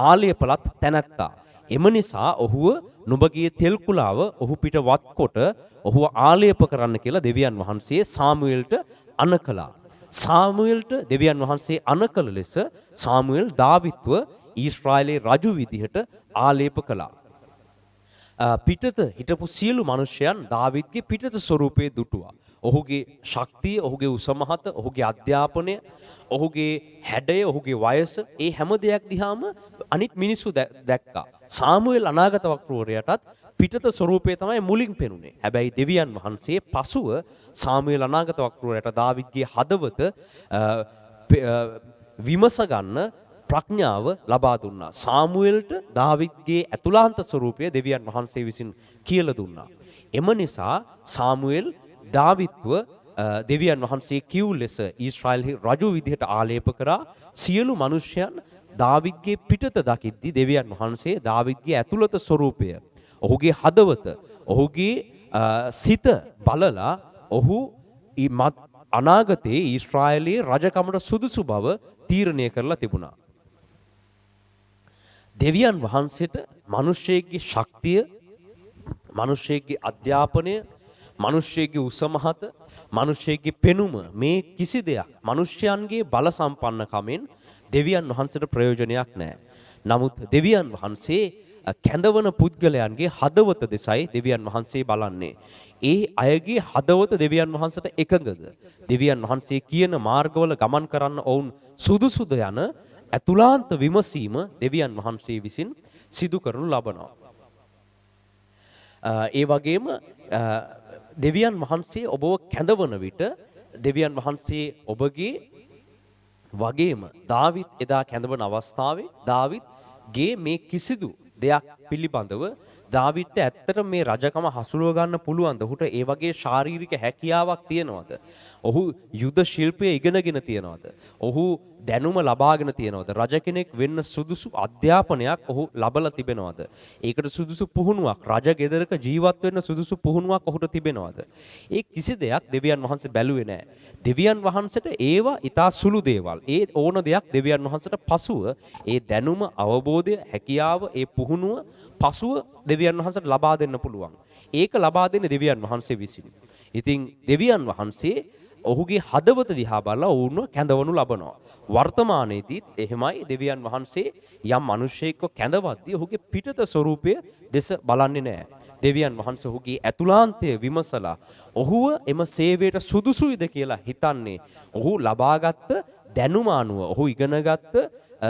ආලේපලත් තැනැත්තා. එම නිසා ඔහුව නුඹගේ තෙල් කුලාව ඔහු පිට වත්කොට ඔහුව ආලේප කරන්න කියලා දෙවියන් වහන්සේ සාමුවෙල්ට අණකලා. සාමුවෙල්ට දෙවියන් වහන්සේ අණකල ලෙස සාමුවෙල් දාවිත්ව ඊශ්‍රායලේ රජු විදිහට ආලේප කළා. පිටත හිටපු සියලු මිනිසයන් දාවිත්ගේ පිටත ස්වරූපයේ දුටුවා. ඔහුගේ ශක්තිය, ඔහුගේ උසමහත, ඔහුගේ අධ්‍යාපනය, ඔහුගේ හැඩය, ඔහුගේ වයස, ඒ හැම දෙයක් දිහාම අනිත් මිනිස්සු දැක්කා. සාමුවෙල් අනාගත වක්තෘවරයාටත් පිටත ස්වරූපය තමයි මුලින් පෙනුනේ. හැබැයි දෙවියන් වහන්සේ පසුව සාමුවෙල් අනාගත වක්තෘවරයාට දාවිත්ගේ හදවත විමස ගන්න ප්‍රඥාව ලබා දුන්නා. සාමුවෙල්ට දාවිත්ගේ ඇතුළාන්ත ස්වරූපය දෙවියන් වහන්සේ විසින් කියලා දුන්නා. එම නිසා සාමුවෙල් දාවිත්ව දෙවියන් වහන්සේ කිව් ලෙස ඊශ්‍රායල් රජු විදිහට ආලේප කරා. සියලු මිනිසයන් දාවිත්ගේ පිටත දකිද්දී දෙවියන් වහන්සේ දාවිත්ගේ ඇතුළත ස්වරූපය, ඔහුගේ හදවත, ඔහුගේ සිත බලලා ඔහු අනාගතයේ ඊශ්‍රායලයේ රජකමට සුදුසු බව තීරණය කරලා තිබුණා. දෙවියන් වහන්සේට මිනිසෙක්ගේ ශක්තිය, මිනිසෙක්ගේ අධ්‍යාපනය, මිනිසෙක්ගේ උසමහත, මිනිසෙක්ගේ පෙනුම මේ කිසි දෙයක් මිනිසයන්ගේ බල සම්පන්නකමෙන් දෙවියන් වහන්සේට ප්‍රයෝජනයක් නැහැ. නමුත් දෙවියන් වහන්සේ කැඳවන පුද්ගලයන්ගේ හදවත දෙසයි දෙවියන් වහන්සේ බලන්නේ. ඒ අයගේ හදවත දෙවියන් වහන්සේට එකඟද? දෙවියන් වහන්සේ කියන මාර්ගවල ගමන් කරන්න ඔවුන් සුදුසුද යන ඇතුළාන්ත විමසීම දෙවියන් වහන්සේ විසින් සිදු කරනු ලබනවා. ඒ වගේම දෙවියන් වහන්සේ ඔබව කැඳවන විට දෙවියන් වහන්සේ ඔබගේ වගේම දාවිත් එදා කැඳවන අවස්ථාවේ දාවිත්ගේ මේ කිසිදු දෙයක් පිළිබඳව දාවිත්ට ඇත්තට මේ රජකම හසුරුව ගන්න පුළුවන්ද? ඔහුට ඒ වගේ ශාරීරික හැකියාවක් තියනවද? ඔහු යුද ශිල්පය ඉගෙනගෙන තියනවද? ඔහු දැනුම ලබාගෙන තියනවද? රජ කෙනෙක් වෙන්න සුදුසු අධ්‍යාපනයක් ඔහු ලබලා තිබෙනවද? ඒකට සුදුසු පුහුණුවක්, රජ ගෙදරක ජීවත් වෙන්න සුදුසු පුහුණුවක් ඔහුට තිබෙනවද? ඒ කිසි දෙයක් දෙවියන් වහන්සේ බැලුවේ නැහැ. දෙවියන් වහන්සේට ඒවා ඊටා සුළු දේවල්. ඒ ඕන දෙයක් දෙවියන් වහන්සේට පසුව ඒ දැනුම, අවබෝධය, හැකියාව, ඒ පුහුණුව පසුව දෙවියන් වහන්සේට ලබා දෙන්න පුළුවන්. ඒක ලබා දෙන්නේ දෙවියන් වහන්සේ විසින්. ඉතින් දෙවියන් වහන්සේ ඔහුගේ හදවත දිහා බලලා ඔවුන්ව කැඳවනු ලබනවා. වර්තමානයේදීත් එහෙමයි දෙවියන් වහන්සේ යම් මිනිසෙක්ව කැඳවද්දී ඔහුගේ පිටත ස්වරූපය දෙස බලන්නේ නැහැ. දෙවියන් වහන්සේ ඔහුගේ ඇතුළාන්තය විමසලා ඔහුව එම සේවයට සුදුසුයිද කියලා හිතන්නේ ඔහු ලබාගත් දැනුම අනුව, ඔහු ඉගෙනගත්ත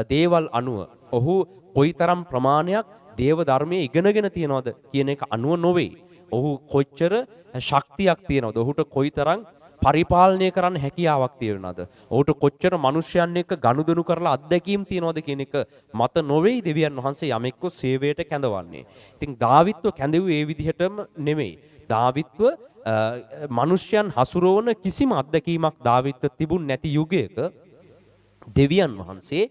දේවල් අනුව, ඔහු කොයිතරම් ප්‍රමාණයක් දේව ධර්මයේ ඉගෙනගෙන තියනවද කියන එක අනුව නොවේ. ඔහු කොච්චර ශක්තියක් තියනවද? ඔහුට කොයිතරම් පරිපාලනය කරන්න හැකියාවක් තියෙනවද? ඔහුට කොච්චර මිනිස්යන් එක්ක ගනුදෙනු කරලා අත්දැකීම් තියනවද කියන එක මත නොවේයි දෙවියන් වහන්සේ යමෙක්ව සේවයට කැඳවන්නේ. ඉතින් දාවිත්ව කැඳවුවේ ඒ විදිහටම නෙමෙයි. දාවිත්ව මිනිස්යන් හසුරවන කිසිම අත්දැකීමක් දාවිත්ව තිබුණ නැති යුගයක දෙවියන් වහන්සේ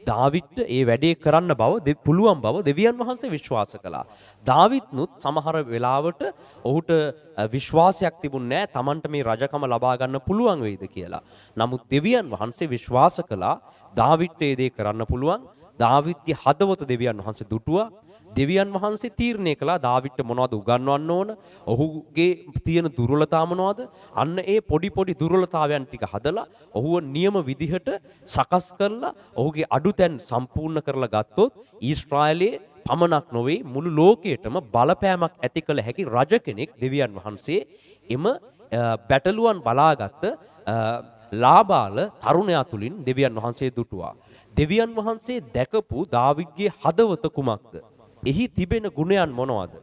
දාවිත්ට ඒ වැඩේ කරන්න බව පුළුවන් බව දෙවියන් වහන්සේ විශ්වාස කළා. දාවිත්නුත් සමහර වෙලාවට ඔහුට විශ්වාසයක් තිබුණේ නැහැ Tamanට මේ රජකම ලබා ගන්න පුළුවන් වෙයිද කියලා. නමුත් දෙවියන් වහන්සේ විශ්වාස කළා දාවිත්ට ඒ දේ කරන්න පුළුවන්. දාවිත්ගේ හදවත දෙවියන් වහන්සේ දුටුවා. දෙවියන් වහන්සේ තීරණය කළා දාවිත්ට මොනවද උගන්වන්න ඕන, ඔහුගේ තියෙන දුර්වලතා මොනවද, අන්න ඒ පොඩි පොඩි දුර්වලතාවයන් ටික හදලා ඔහුව නියම විදිහට සකස් කරලා ඔහුගේ අඩුතැන් සම්පූර්ණ කරලා ගත්තොත් ඊශ්‍රායලයේ පමණක් නොවේ මුළු ලෝකයටම බලපෑමක් ඇති කළ හැකි රජ කෙනෙක් දෙවියන් වහන්සේ එම බැටළුවන් බලාගත් ලාබාල තරුණයා තුලින් දෙවියන් වහන්සේ දුටුවා. දෙවියන් වහන්සේ දැකපු දාවිද්ගේ හදවත කුමක්ද? එහි තිබෙන ගුණයන් මොනවාද?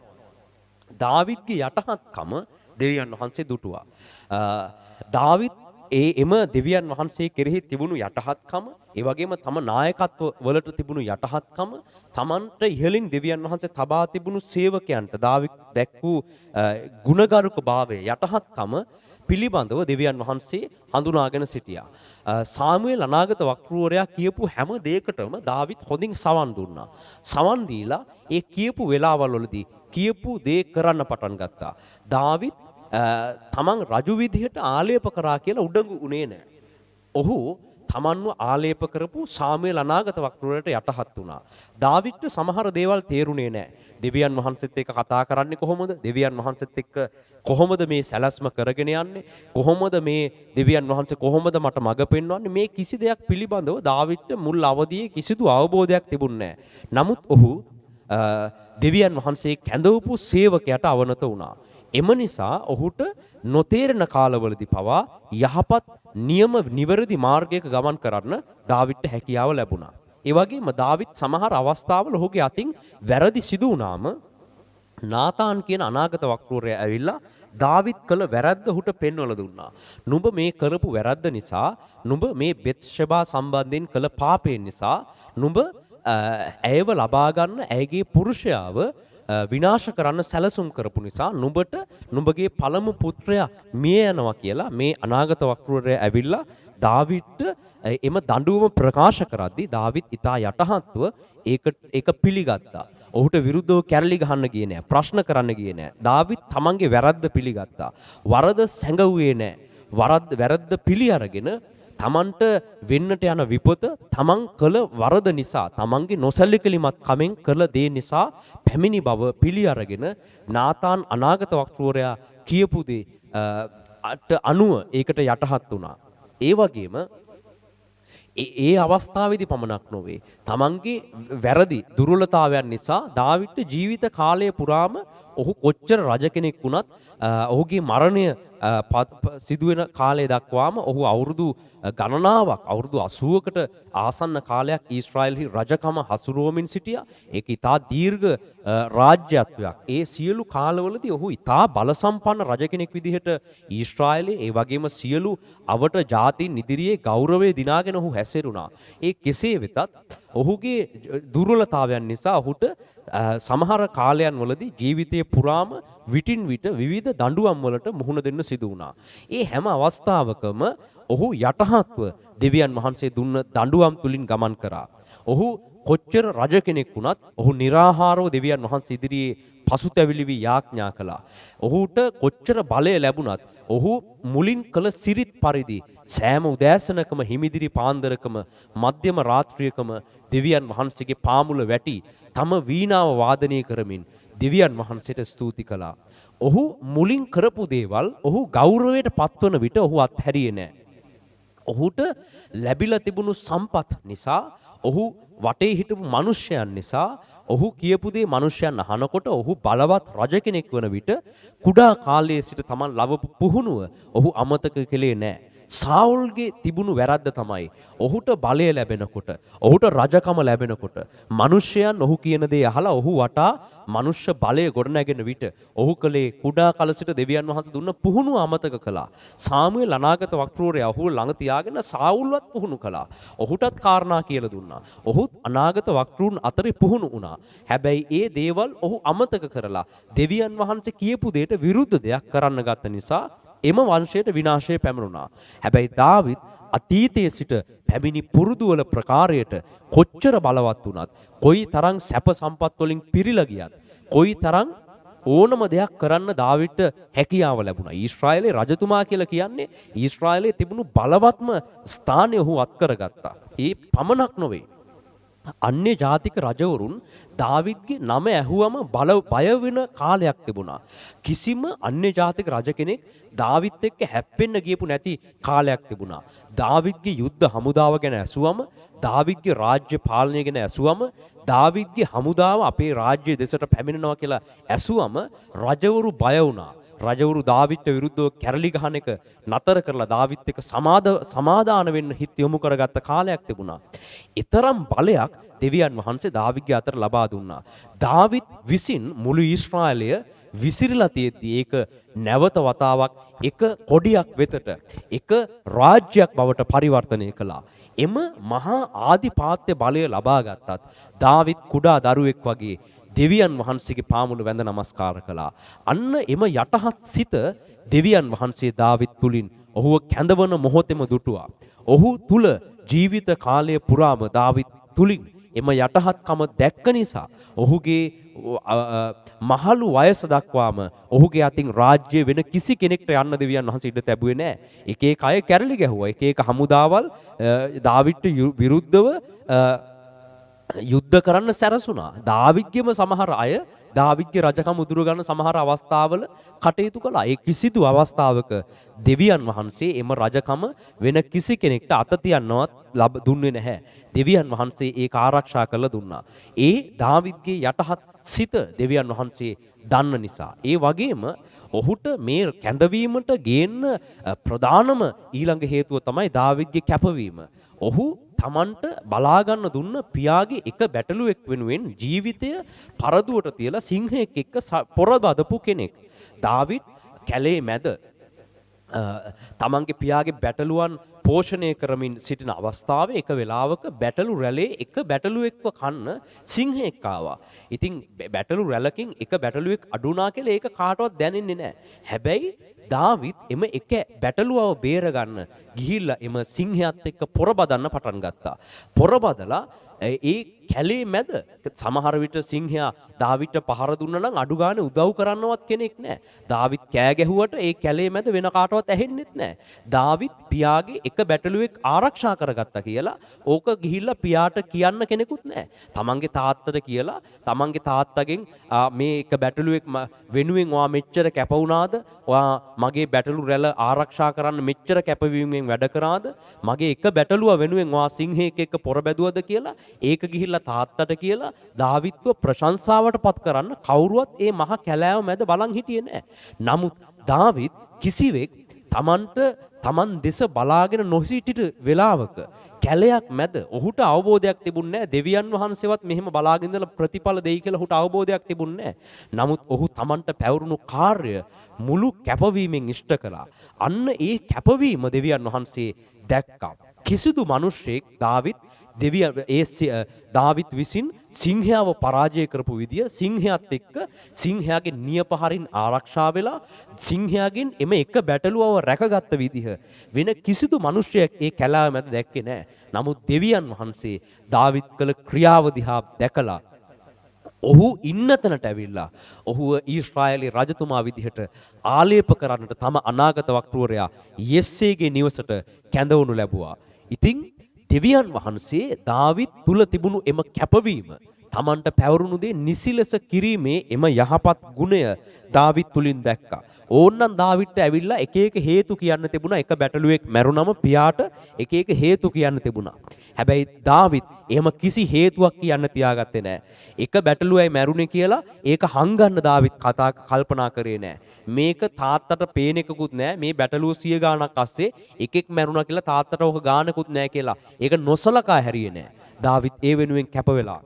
දාවිද්ගේ යටහත්කම දෙවියන් වහන්සේ දුටුවා. දාවිද් එම දෙවියන් වහන්සේ කෙරෙහි තිබුණු යටහත්කම, ඒ වගේම තම නායකත්ව වලට තිබුණු යටහත්කම, තමන්ට ඉහළින් දෙවියන් වහන්සේ තබා තිබුණු සේවකයන්ට දාවිද් දැක් වූ ගුණගරුක භාවය, යටහත්කම පිළිබඳව දෙවියන් වහන්සේ හඳුනාගෙන සිටියා. සාමුවෙල් අනාගත වක්තෘවරයා කියපු හැම දෙයකටම දාවිද් හොඳින් සවන් දුන්නා. සවන් දීලා ඒ කියපු වෙලාවල් වලදී කියපු දේ කරන්න පටන් ගත්තා. දාවිද් තමන් රජු විදිහට ආලේප කරා කියලා උඩඟු උනේ නැහැ. ඔහු තමන්ව ආලේප කරපු සාමුවෙල් අනාගත වක්තෘවරයට යටහත් වුණා. දාවිද්ට සමහර දේවල් තේරුනේ නැහැ. දෙවියන් වහන්සේත් එක්ක කතා කරන්නේ කොහොමද? දෙවියන් වහන්සේත් එක්ක කොහොමද මේ සැලැස්ම කරගෙන යන්නේ? කොහොමද මේ දෙවියන් වහන්සේ කොහොමද මට මඟ පෙන්වන්නේ? මේ කිසි දෙයක් පිළිබඳව දාවිද්ට මුල් අවදියේ කිසිදු අවබෝධයක් තිබුණේ නැහැ. නමුත් ඔහු දෙවියන් වහන්සේ කැඳවපු සේවකයට අවනත වුණා. එම නිසා ඔහුට නොතේරෙන කාලවලදී පවා යහපත් නියම නිවැරදි මාර්ගයක ගමන් කරන්න දාවිද්ට හැකියාව ලැබුණා. ඒ වගේම දාවිද් සමහර අවස්ථාවල ඔහුගේ අතින් වැරදි සිදු වුණාම නාතාන් කියන අනාගත වක්තෘවරයා ඇවිල්ලා දාවිද් කළ වැරද්ද ඔහුට පෙන්වලා දුන්නා. නුඹ මේ කරපු වැරද්ද නිසා, නුඹ මේ බෙත්ෂෙබා සම්බන්ධයෙන් කළ පාපයෙන් නිසා, නුඹ ඇයව ලබා ගන්න ඇයගේ පුරුෂයාව විනාශ කරන්න සැලසුම් කරපු නිසා නුඹට නුඹගේ පළමු පුත්‍රයා මිය යනවා කියලා මේ අනාගත වක්තෘවරයා ඇවිල්ලා දාවිද්ට එම දඬුවම ප්‍රකාශ කරද්දී දාවිද් ඊටා යටහත්ව ඒක පිළිගත්තා. ඔහුට විරුද්ධව කැරලි ගහන්න ගියේ නෑ. ප්‍රශ්න කරන්න ගියේ නෑ. දාවිද් තමන්ගේ වැරද්ද පිළිගත්තා. වරද සැඟවුවේ නෑ. වැරද්ද පිළි අරගෙන තමන්ට වෙන්නට යන විපත තමන් කළ වරද නිසා, තමන්ගේ නොසැලකිලිමත් කමෙන් කළ දේ නිසා පැමිණි බව පිළි අරගෙන නාතාන් අනාගත වක්තෘවරයා කියපු දේ අනුව ඒකට යටහත් වුණා. ඒ වගේම ඒ අවස්ථාවේදී පමණක් නොවේ, තමන්ගේ වැරදි දුර්වලතාවයන් නිසා දාවිද්ට ජීවිත කාලය පුරාම ඔහු කොච්චර රජ කෙනෙක් වුණත් ඔහුගේ මරණය සිදුවෙන කාලය දක්වාම ඔහු අවුරුදු ගණනාවක්, අවුරුදු 80කට ආසන්න කාලයක් ඊශ්‍රායෙල්හි රජකම හසුරුවමින් සිටියා. ඒක ඉතා දීර්ඝ රාජ්‍යත්වයක්. ඒ සියලු කාලවලදී ඔහු ඉතා බලසම්පන්න රජ කෙනෙක් විදිහට ඊශ්‍රායෙලේ, ඒ වගේම සියලු අවට ජාතීන් ඉදිරියේ ගෞරවය දිනාගෙන ඔහු හැසිරුණා. ඒ කෙසේ වෙතත් ඔහුගේ දුර්වලතාවයන් නිසා ඔහුට සමහර කාලයන් වලදී ජීවිතයේ පුරාම විටින් විට විවිධ දඬුවම් වලට මුහුණ දෙන්න සිදු වුණා. ඒ හැම අවස්ථාවකම ඔහු යටහත්ව දෙවියන් වහන්සේ දුන්න දඬුවම් තුලින් ගමන් කරා. ඔහු කොච්චර රජ කෙනෙක් වුණත් ඔහු निराහාරව දෙවියන් වහන්සේ ඉදිරියේ පසුතැවිලි වී යාඥා කළා. ඔහුට කොච්චර බලය ලැබුණත් ඔහු මුලින් කළ සිරිත් පරිදි සෑම උදෑසනකම, හිමිදිරි පාන්දරකම, මධ්‍යම රාත්‍රියකම දෙවියන් වහන්සේගේ පාමුල වැටි තම වීණාව වාදනය කරමින් දෙවියන් වහන්සේට ස්තුති කළා. ඔහු මුලින් කරපු දේවල් ඔහු ගෞරවයට පත්වන විට ඔහු අත්හැරියේ නැහැ. ඔහුට ලැබිලා තිබුණු සම්පත් නිසා, ඔහු වටේ හිටපු මිනිස්යන් නිසා, ඔහු කියපු දේ මිනිස්යන් අහනකොට ඔහු බලවත් රජ කෙනෙක් වන විට කුඩා කාලයේ සිට තමන් ලැබපු පුහුණුව ඔහු අමතක කළේ නැහැ. සාවුල්ගේ තිබුණු වැරද්ද තමයි ඔහුට බලය ලැබෙනකොට, ඔහුට රජකම ලැබෙනකොට මිනිස්යන් ඔහු කියන දේ අහලා ඔහු වටා මනුෂ්‍ය බලය ගොඩනැගෙන විට ඔහු කලේ කුඩා කල සිට දෙවියන් වහන්සේ දුන්න පුහුණුව අමතක කළා. සාමුවෙල් අනාගත වක්තෘවරයා ඔහු ළඟ තියාගෙන සාවුල්වත් පුහුණු කළා. ඔහුටත් කාරණා කියලා දුන්නා. ඔහුත් අනාගත වක්තෘන් අතරේ පුහුණු වුණා. හැබැයි ඒ දේවල් ඔහු අමතක කරලා දෙවියන් වහන්සේ කියපු දෙයට විරුද්ධ දෙයක් කරන්න ගත්ත නිසා එම වංශයට විනාශය පැමිණුණා. හැබැයි දාවිද් අතීතයේ සිට පැමිණි පුරුදුවල ප්‍රකාරයට කොච්චර බලවත් වුණත්, කොයි තරම් සැප සම්පත් වලින් පිරීලා ගියත්, කොයි තරම් ඕනම දෙයක් කරන්න දාවිද්ට හැකියාව ලැබුණා. ඊශ්‍රායලේ රජතුමා කියලා කියන්නේ ඊශ්‍රායලේ තිබුණු බලවත්ම ස්ථානය ඔහු අත්කරගත්තා. ඒ පමණක් නොවේ, අන්‍ය ජාතික රජවරුන් දාවිද්ගේ නම ඇහුවම බය වෙන කාලයක් තිබුණා. කිසිම අන්‍ය ජාතික රජ කෙනෙක් දාවිත් එක්ක හැප්පෙන්න ගියපු නැති කාලයක් තිබුණා. දාවිද්ගේ යුද්ධ හමුදාව ගැන ඇසුවම, දාවිද්ගේ රාජ්‍ය පාලනය ගැන ඇසුවම, දාවිද්ගේ හමුදාව අපේ රාජ්‍ය දෙසට පැමිණෙනවා කියලා ඇසුවම රජවරු බය වුණා. රජවරු දාවිත්ට විරුද්ධව කැරලි ගහන එක නතර කරලා දාවිත් එක්ක සමාදාන වෙන්න හිත යොමු කරගත්ත කාලයක් තිබුණා. ඊතරම් බලයක් දෙවියන් වහන්සේ දාවිත්ගේ අතර ලබා දුන්නා. දාවිත් විසින් මුළු ඊශ්‍රායලය විසිරලා තියෙද්දී ඒක නැවත වතාවක් එක කොඩියක් වෙතට එක රාජ්‍යයක් බවට පරිවර්තනය කළා. එම මහා ආධිපාත්‍ය බලය ලබා ගත්තත් දාවිත් කුඩා දරුවෙක් වගේ දෙවියන් වහන්සේගේ පාමුල වැඳ නමස්කාර කළා. අන්න එම යටහත් සිත දෙවියන් වහන්සේ දාවිත් තුලින් ඔහුව කැඳවන මොහොතෙම දුටුවා. ඔහු තුල ජීවිත කාලය පුරාම දාවිත් තුලින් එම යටහත්කම දැක්ක නිසා ඔහුගේ මහලු වයස දක්වාම ඔහුගේ අතින් රාජ්‍ය වෙන කිසි කෙනෙක්ට යන්න දෙවියන් වහන්සේ ඉඩ තැබුවේ නැහැ. එක එක අය කැරලි ගැහුවා. එක එක හමුදාවල් දාවිත්ට විරුද්ධව යුද්ධ කරන්න සැරසුණා. දාවිද්ගේම සමහර අය දාවිද්ගේ රජකම උදුර ගන්න සමහර අවස්ථාවල කටයුතු කළා. ඒ කිසිදු අවස්ථාවක දෙවියන් වහන්සේ එම රජකම වෙන කිසි කෙනෙක්ට අත තියන්නවත් දුන්නේ නැහැ. දෙවියන් වහන්සේ ඒක ආරක්ෂා කරලා දුන්නා. ඒ දාවිද්ගේ යටහත් සිත දෙවියන් වහන්සේ දන්න නිසා. ඒ වගේම ඔහුට මේ කැඳවීමට ගේන්න ප්‍රධානම ඊළඟ හේතුව තමයි දාවිද්ගේ කැපවීම. ඔහු තමන්ට බලාගන්න දුන්න පියාගේ එක බැටළුවෙක් වෙනුවෙන් ජීවිතය පරදුවට තියලා සිංහයෙක් එක්ක පොරබදපු කෙනෙක්. දාවිත් කැලේ මැද තමන්ගේ පියාගේ බැටළුවන් පෝෂණය කරමින් සිටින අවස්ථාවේ එක වෙලාවක බැටළු රැළේ එක බැටළුවෙක්ව කන්න සිංහෙක් ආවා. ඉතින් බැටළු රැළකින් එක බැටළුවෙක් අඩු වුණා කියලා ඒක කාටවත් දැනෙන්නේ නැහැ. හැබැයි දාවිත් එම එක බැටළුවව බේරගන්න ගිහිල්ලා එම සිංහයාත් එක්ක පොරබදන්න පටන් ගත්තා. පොරබදලා ඒ කැලේ මැද සමහර විට සිංහයා දාවිත්ට පහර දුන්නා නම් අඩු ගානේ උදව් කරන්නවත් කෙනෙක් නැහැ. දාවිත් කෑ ගැහුවට ඒ කැලේ මැද වෙන කාටවත් ඇහෙන්නෙත් නැහැ. දාවිත් පියාගේ එක බැටළුවෙක් ආරක්ෂා කරගත්තා කියලා ඕක ගිහිල්ලා පියාට කියන්න කෙනෙකුත් නැහැ. තමන්ගේ තාත්තට කියලා තමන්ගේ තාත්තගෙන් මේ එක බැටළුවෙක් වෙනුවෙන් ඔයා මෙච්චර කැප වුණාද? ඔයා මගේ බැටළු රැළ ආරක්ෂා කරන්න මෙච්චර කැපවීමෙන් වැඩ කරාද? මගේ එක බැටළුව වෙනුවෙන් ඔයා සිංහයෙක් එක්ක පොර බැදුවද කියලා ඒක ගිහිල්ලා තාත්තට කියලා දාවිත්ව ප්‍රශංසාවට පත් කරන්න කවුරුවත් ඒ මහ කැලෑව මැද බලන් හිටියේ නැහැ. නමුත් දාවිත් කිසිවෙක් තමන් දෙස බලාගෙන නොසිටිට වෙලාවක කැලයක් මැද ඔහුට අවබෝධයක් තිබුණේ නැහැ. දෙවියන් වහන්සේවත් මෙහෙම බලාගෙන ඉඳලා ප්‍රතිඵල දෙයි කියලා ඔහුට අවබෝධයක් තිබුණේ නැහැ. නමුත් ඔහු තමන්ට පැවරුණු කාර්ය මුළු කැපවීමෙන් ඉෂ්ට කළා. අන්න ඒ කැපවීම දෙවියන් වහන්සේ දැක්කා. කිසිදු මිනිසෙක් දාවිත් විසින් සිංහයාව පරාජය කරපු විදිය සිංහයාත් එක්ක සිංහයාගේ නියපහරින් ආරක්ෂා වෙලා සිංහයාගෙන් එම එක බැටළුවව රැකගත්ත විදිහ වෙන කිසිදු මිනිසෙක් ඒ කැලෑව මැද දැක්කේ නැහැ. නමුත් දෙවියන් වහන්සේ දාවිත් කළ ක්‍රියාව දිහා දැකලා ඔහු ඉන්න තැනට ඇවිල්ලා ඔහුව ඊශ්‍රායලේ රජතුමා විදිහට ආලේප කරන්නට තම අනාගත වක්තවරයා යෙස්සේගේ නිවසට කැඳවනු ලැබුවා. ඉතින් දෙවියන් වහන්සේ දාවිත් තුල තිබුණු එම කැපවීම තමන්ට පැවරුණු දේ නිසි ලෙස කිරීමේ එම යහපත් ගුණය දාවිත් තුලින් දැක්කා. ඕන්නම් දාවිත්ට ඇවිල්ලා එක එක හේතු කියන්න තිබුණා. එක බැටළුවෙක් මැරුණම පියාට එක එක හේතු කියන්න තිබුණා. හැබැයි දාවිත් එහෙම කිසි හේතුවක් කියන්න තියාගත්තේ නැහැ. එක බැටළුවයි මැරුණේ කියලා ඒක හංගන්න දාවිත් කල්පනා කරේ නැහැ. මේක තාත්තට පේන එකකුත් නැහැ. මේ බැටළුව 100 ගාණක් අස්සේ එකෙක් මැරුණා කියලා තාත්තට ඕක ගානකුත් නැහැ කියලා. ඒක නොසලකා හැරියේ නැහැ. දාවිත් ඒ වෙනුවෙන් කැප වෙලා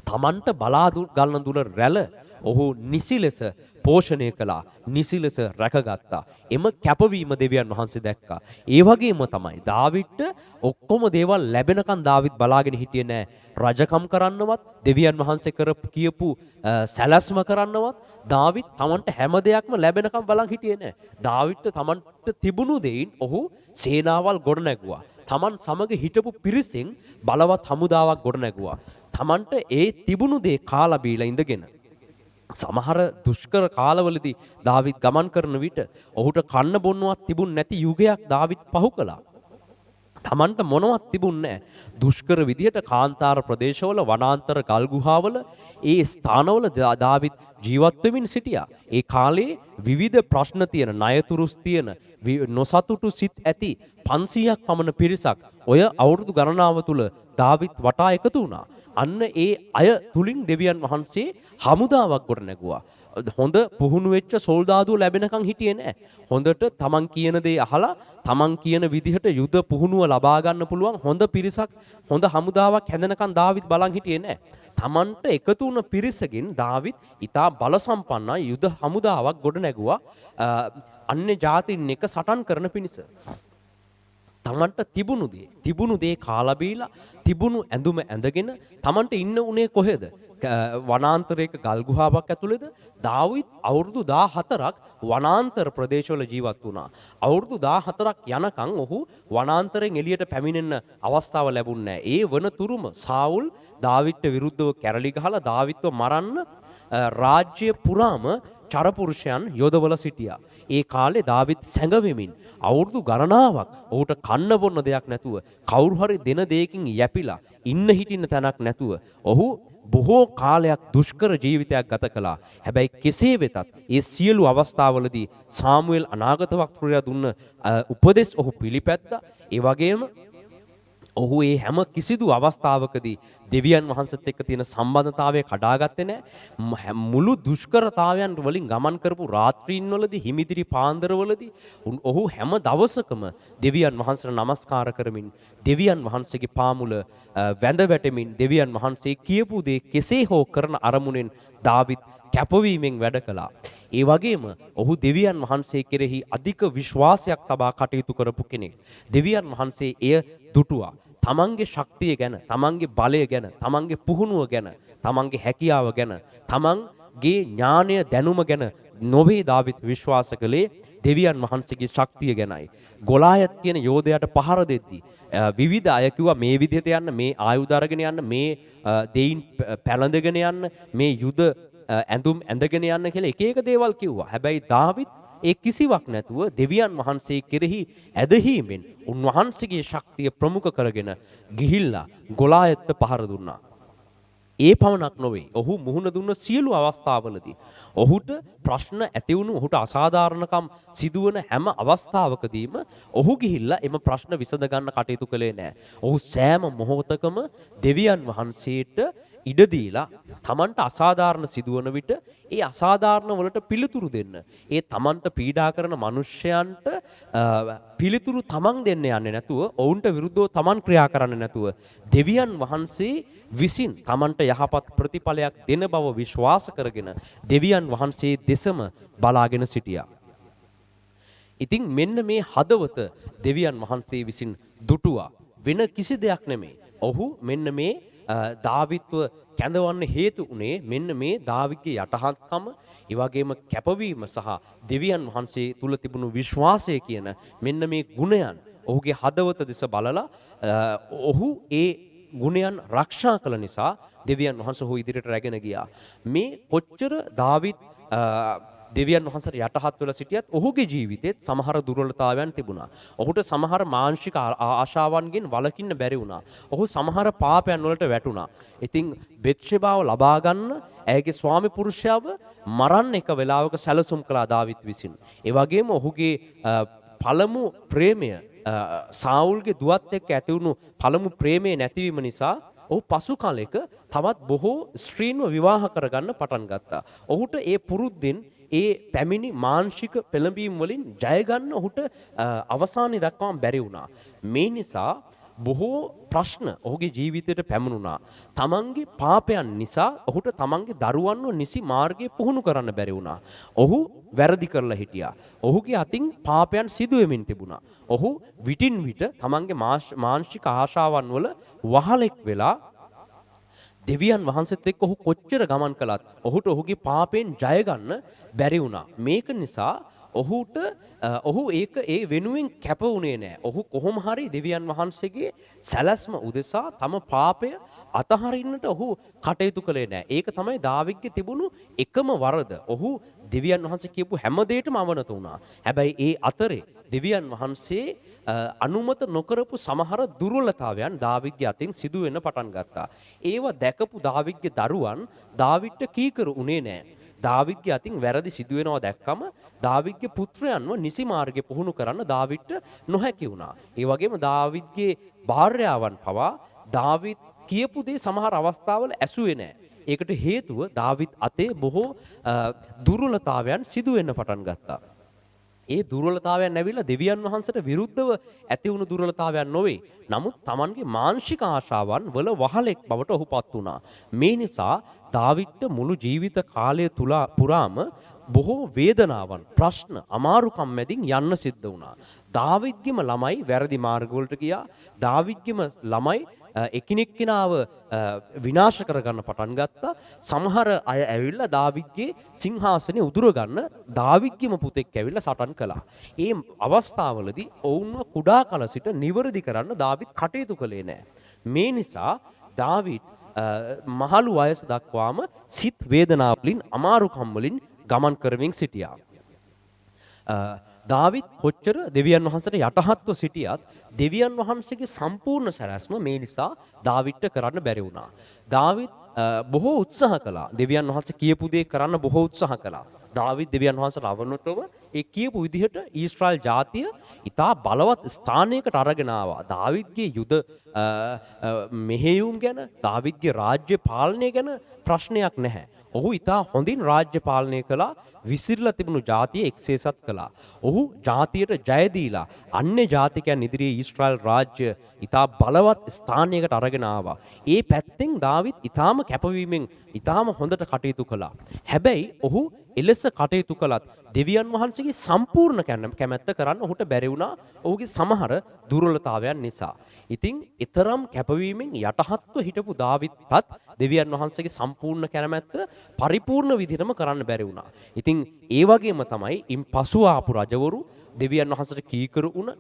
තමන්ට බලා ගන්න දුන රැළ ඔහු නිසි ලෙස පෝෂණය කළා. නිසි ලෙස රැකගත්තා. එම කැපවීම දෙවියන් වහන්සේ දැක්කා. ඒ වගේම තමයි දාවිත්ට ඔක්කොම දේවල් ලැබෙනකන් දාවිත් බලාගෙන හිටියේ නෑ. රජකම් කරන්නවත් දෙවියන් වහන්සේ කියපු සැලැස්ම කරන්නවත් දාවිත් තමන්ට හැම දෙයක්ම ලැබෙනකන් බලන් හිටියේ නෑ. දාවිත්ට තමන්ට තිබුණු දෙයින් ඔහු සේනාවල් ගොඩනැගුවා. තමන් සමග හිටපු පිරිසෙන් බලවත් හමුදාවක් ගොඩනැගුවා. තමන්ට ඒ තිබුණු දේ කාලා බීලා ඉඳගෙන සමහර දුෂ්කර කාලවලදී දාවිත් ගමන් කරන විට ඔහුට කන්න බොන්නවත් තිබුණ නැති යුගයක් දාවිත් පහු කළා. තමන්ට මොනවත් තිබුණේ නැහැ. දුෂ්කර විදියට කාන්තාර ප්‍රදේශවල වනාන්තර ගල් ගුහාවල ඒ ස්ථානවල දාවිත් ජීවත් වෙමින් සිටියා. ඒ කාලේ විවිධ ප්‍රශ්න තියෙන, ණයතුරුස් තියෙන, නොසතුටු සිත් ඇති 500ක් පමණ පිරිසක් ඔය අවුරුදු ගණනාව තුල දාවිත් වටා එකතු වුණා. අන්න ඒ අය තුලින් දෙවියන් වහන්සේ හමුදාවක් ගොඩ නැගුවා. හොඳ පුහුණු වෙච්ච සොල්දාදුව ලැබෙනකන් හිටියේ නැහැ. හොඳට තමන් කියන දේ අහලා තමන් කියන විදිහට යුද පුහුණුව ලබා ගන්න පුළුවන් හොඳ පිරිසක්, හොඳ හමුදාවක් හැදෙනකන් දාවිත් බලන් හිටියේ නැහැ. තමන්ට එකතු වුණ පිරිසකින් දාවිත් ඊටා බල සම්පන්න යුද හමුදාවක් ගොඩ නැගුවා අන්‍ය ජාතීන් එක සටන් කරන පිණිස. තමන්ට තිබුණු දේ කාලා බීලා තිබුණු ඇඳුම ඇඳගෙන තමන්ට ඉන්න උනේ කොහෙද? වනාන්තරයක ගල් ගුහාවක් ඇතුළේද? දාවිත් අවුරුදු 14ක් වනාන්තර ප්‍රදේශවල ජීවත් වුණා. අවුරුදු 14ක් යනකම් ඔහු වනාන්තරයෙන් එළියට පැමිණෙන්න අවස්ථාව ලැබුණේ නැහැ. ඒ වනතුරුම සාවුල් දාවිත්ට විරුද්ධව කැරලි ගහලා දාවිත්ව මරන්න රාජ්‍ය පුරාම චරපුරුෂයන් යොදවල සිටියා. ඒ කාලේ දාවිත් සැඟවෙමින් අවුරුදු ගණනාවක් ඔහුට කන්න බොන්න දෙයක් නැතුව, කවුරු හරි දෙන දෙයකින් යැපිලා ඉන්න හිටින්න තැනක් නැතුව ඔහු බොහෝ කාලයක් දුෂ්කර ජීවිතයක් ගත කළා. හැබැයි කෙසේ වෙතත් ඒ සියලු අවස්ථාවලදී සාමුවෙල් අනාගත වක්තෘයා දුන්න උපදෙස් ඔහු පිළිපැද්දා. ඒ වගේම ඔහු ඒ හැම කිසිදු අවස්ථාවකදී දෙවියන් වහන්සේත් එක්ක තියෙන සම්බන්ධතාවය කඩාගත්තේ නැහැ. මුළු දුෂ්කරතාවයන් වලින් ගමන් කරපු රාත්‍රීන්වලදී හිමිදිරි පාන්දරවලදී ඔහු හැම දවසකම දෙවියන් වහන්සේට නමස්කාර කරමින්, දෙවියන් වහන්සේගේ පාමුල වැඳ වැටෙමින්, දෙවියන් වහන්සේ කියපු දේ කෙසේ හෝ කරන අරමුණෙන් දාවිත් කැපවීමෙන් වැඩ කළා. ඒ වගේම ඔහු දෙවියන් වහන්සේ කෙරෙහි අධික විශ්වාසයක් තබා කටයුතු කරපු කෙනෙක්. දෙවියන් වහන්සේ එය දුටුවා. තමන්ගේ ශක්තිය ගැන, තමන්ගේ බලය ගැන, තමන්ගේ පුහුණුව ගැන, තමන්ගේ හැකියාව ගැන, තමන්ගේ ඥානය දැනුම ගැන නොවේ දාවිත් විශ්වාස කළේ දෙවියන් වහන්සේගේ ශක්තිය ගැනයි. ගොලායත් කියන යෝධයාට පහර දෙද්දී විවිධ අය කිව්වා මේ විදිහට යන්න, මේ ආයුධ අරගෙන යන්න, මේ දෙයින් පැලඳගෙන යන්න, මේ යුද ඇඳුම් ඇඳගෙන යන්න කියලා එක එක දේවල් කිව්වා. හැබැයි දාවිත් ඒ කිසිවක් නැතුව දෙවියන් වහන්සේ කෙරෙහි ඇදහිීමෙන් උන්වහන්සේගේ ශක්තිය ප්‍රමුඛ කරගෙන ගිහිල්ලා ගොලායත්ට පහර දුන්නා. ඒ පමණක් නොවේ. ඔහු මුහුණ දුන්න සියලු අවස්ථාවලදී ඔහුට ප්‍රශ්න ඇති වුණු, ඔහුට අසාධාරණකම් සිදුවන හැම අවස්ථාවකදීම ඔහු ගිහිල්ලා එම ප්‍රශ්න විසඳ ගන්න කටයුතු කළේ නැහැ. ඔහු සෑම මොහොතකම දෙවියන් වහන්සේට ඉඩ දීලා තමන්ට අසාධාරණ සිදුවන විට ඒ අසාධාරණ වලට පිළිතුරු දෙන්න. ඒ තමන්ට පීඩා කරන මිනිස්යන්ට පිළිතුරු තමන් දෙන්න යන්නේ නැතුව, ඔවුන්ට විරුද්ධව තමන් ක්‍රියා කරන්නේ නැතුව දෙවියන් වහන්සේ විසින් තමන්ට යහපත් ප්‍රතිඵලයක් දෙන බව විශ්වාස කරගෙන දෙවියන් වහන්සේ දෙසම බලාගෙන සිටියා. ඉතින් මෙන්න මේ හදවත දෙවියන් වහන්සේ විසින් දුටුවා. වෙන කිසි දෙයක් නෙමෙයි. ඔහු මෙන්න මේ දාවිත්ව කැඳවන්න හේතු උනේ මෙන්න මේ දාවිත්ගේ යටහත්කම, ඒ වගේම කැපවීම සහ දෙවියන් වහන්සේ තුල තිබුණු විශ්වාසය කියන මෙන්න මේ ගුණයන් ඔහුගේ හදවත දෙස බලලා ඔහු ඒ ගුණයන් ආරක්ෂා කළ නිසා දෙවියන් වහන්සේ ඔහු ඉදිරියට රැගෙන ගියා. මේ කොච්චර දාවිත් දෙවියන් වහන්සේට යටහත් වෙලා සිටියත් ඔහුගේ ජීවිතේත් සමහර දුර්වලතාවයන් තිබුණා. ඔහුට සමහර මානසික ආශාවන්ගෙන් වළකින්න බැරි වුණා. ඔහු සමහර පාපයන් වලට වැටුණා. ඉතින් බෙත්ෂෙබාව ලබා ගන්න ඇයගේ ස්වාමි පුරුෂයාව මරන්න එක වෙලාවක සැලසුම් කළා දාවිත් විසින්. ඒ වගේම ඔහුගේ පළමු ප්‍රේමය සාවුල්ගේ දුවත් එක්ක ඇති වුණු පළමු ප්‍රේමය නැතිවීම නිසා ඔහු පසු කාලයක තවත් බොහෝ ස්ත්‍රීන්ව විවාහ කරගන්න පටන් ගත්තා. ඔහුට ඒ පුරුද්දෙන් ඒ පැමිණි මානසික පෙළඹීම් වලින් ජය ගන්න ඔහුට අවසානයේ දක්වාම බැරි වුණා. මේ නිසා බොහෝ ප්‍රශ්න ඔහුගේ ජීවිතයට පැමුණුණා. තමන්ගේ පාපයන් නිසා ඔහුට තමන්ගේ දරුවන්ව නිසි මාර්ගයේ පුහුණු කරන්න බැරි වුණා. ඔහු වැරදි කරලා හිටියා. ඔහුගේ අතින් පාපයන් සිදු වෙමින් තිබුණා. ඔහු විටින් විට තමන්ගේ මානසික ආශාවන් වල වහලෙක් වෙලා දෙවියන් වහන්සේත් එක්ක ඔහු කොච්චර ගමන් කළත් ඔහුට ඔහුගේ පාපයෙන් ජය ගන්න බැරි වුණා. මේක නිසා ඔහු ඒක ඒ වෙනුවෙන් කැප වුණේ නැහැ. ඔහු කොහොම හරි දෙවියන් වහන්සේගේ සැලැස්ම උදෙසා තම පාපය අතහරින්නට ඔහු කටයුතු කළේ නැහැ. ඒක තමයි දාවිද්ගේ තිබුණු එකම වරද. ඔහු දෙවියන් වහන්සේ කියපු හැම දෙයකටම අවනත වුණා. හැබැයි ඒ අතරේ දෙවියන් වහන්සේ අනුමත නොකරපු සමහර දුර්වලතාවයන් දාවිද්ගේ අතින් සිදු වෙන්න පටන් ගත්තා. ඒව දැකපු දාවිද්ගේ දරුවන් දාවිද්ට කීකරු උනේ නැහැ. දාවිද්ගේ අතින් වැරදි සිදු වෙනවා දැක්කම දාවිද්ගේ පුත්‍රයන්ව නිසි මාර්ගේ පුහුණු කරන්න දාවිද්ට නොහැකි වුණා. ඒ වගේම දාවිද්ගේ භාර්යාවන් පවා දාවිද් කියපු දේ සමහර අවස්ථාවල ඇසුවේ නැහැ. ඒකට හේතුව දාවිද් අතේ බොහෝ දුර්වලතාවයන් සිදු වෙන්න පටන් ගත්තා. ඒ දුර්වලතාවයන් ඇවිල්ලා දෙවියන් වහන්සේට විරුද්ධව ඇති වුණු දුර්වලතාවයන් නොවේ. නමුත් Tamanගේ මානසික ආශාවන් වල වහලෙක් බවට ඔහුපත් වුණා. මේ නිසා දාවිද්ට මුළු ජීවිත කාලය තුල පුරාම බොහෝ වේදනාවන්, ප්‍රශ්න, අමාරුකම් මැදින් යන්න සිද්ධ වුණා. දාවිද්ගේම ළමයි වැරදි මාර්ගවලට ගියා. දාවිද්ගේම ළමයි එකිනෙක කෙනාව විනාශ කරගන්න පටන් ගත්තා. සමහර අය ඇවිල්ලා දාවිද්ගේ සිංහාසනේ උදුර ගන්න දාවිද්ගේම පුතෙක් ඇවිල්ලා සටන් කළා. ඒ අවස්ථාවලදී ඔවුන්ව කුඩා කල සිට නිවැරදි කරන්න දාවිද් කටයුතු කළේ නැහැ. මේ නිසා දාවිද් මහලු වයස දක්වාම සිත් වේදනාවලින් අමාරුකම් වලින් ගමන් කරමින් සිටියා. දාවිද් කොච්චර දෙවියන් වහන්සේට යටහත්ව සිටියත් දෙවියන් වහන්සේගේ සම්පූර්ණ සැලැස්ම මේ නිසා දාවිද්ට කරන්න බැරි වුණා. දාවිද් බොහෝ උත්සාහ කළා. දෙවියන් වහන්සේ කියපු දේ කරන්න බොහෝ උත්සාහ කළා. දාවිද් දෙවියන් වහන්සේට අවනතව ඒ කියපු විදිහට ඊශ්‍රායල් ජාතිය ඉතා බලවත් ස්ථානයකට අරගෙන ආවා. දාවිද්ගේ යුද මෙහෙයුම් ගැන, දාවිද්ගේ රාජ්‍ය පාලනය ගැන ප්‍රශ්නයක් නැහැ. ඔහු ඉතා හොඳින් රාජ්‍ය පාලනය කළා. විසිරලා තිබුණු ජාතිය එක්සේසත් කළා. ඔහු ජාතියට ජය දීලා අන්‍ය ජාතිකයන් ඉදිරියේ ඊශ්‍රායල් රාජ්‍ය ඉතා බලවත් ස්ථානයකට අරගෙන ආවා. ඒ පැත්තෙන් දාවිද් ඉතාම කැපවීමෙන් ඉතාම හොඳට කටයුතු කළා. හැබැයි ඔහු එලෙස කටයුතු කළත් දෙවියන් වහන්සේගේ සම්පූර්ණ කැමැත්ත කරන්න ඔහුට බැරි වුණා. ඔහුගේ සමහර දුර්වලතාවයන් නිසා. ඉතින් ඊතරම් කැපවීමෙන් යටහත්ව හිටපු දාවිද්පත් දෙවියන් වහන්සේගේ සම්පූර්ණ කැමැත්ත පරිපූර්ණ විදිහටම කරන්න බැරි වුණා. ඉතින් ඒ වගේම තමයි ඉන් පසු ආපු රජවරු දෙවියන් වහන්සේට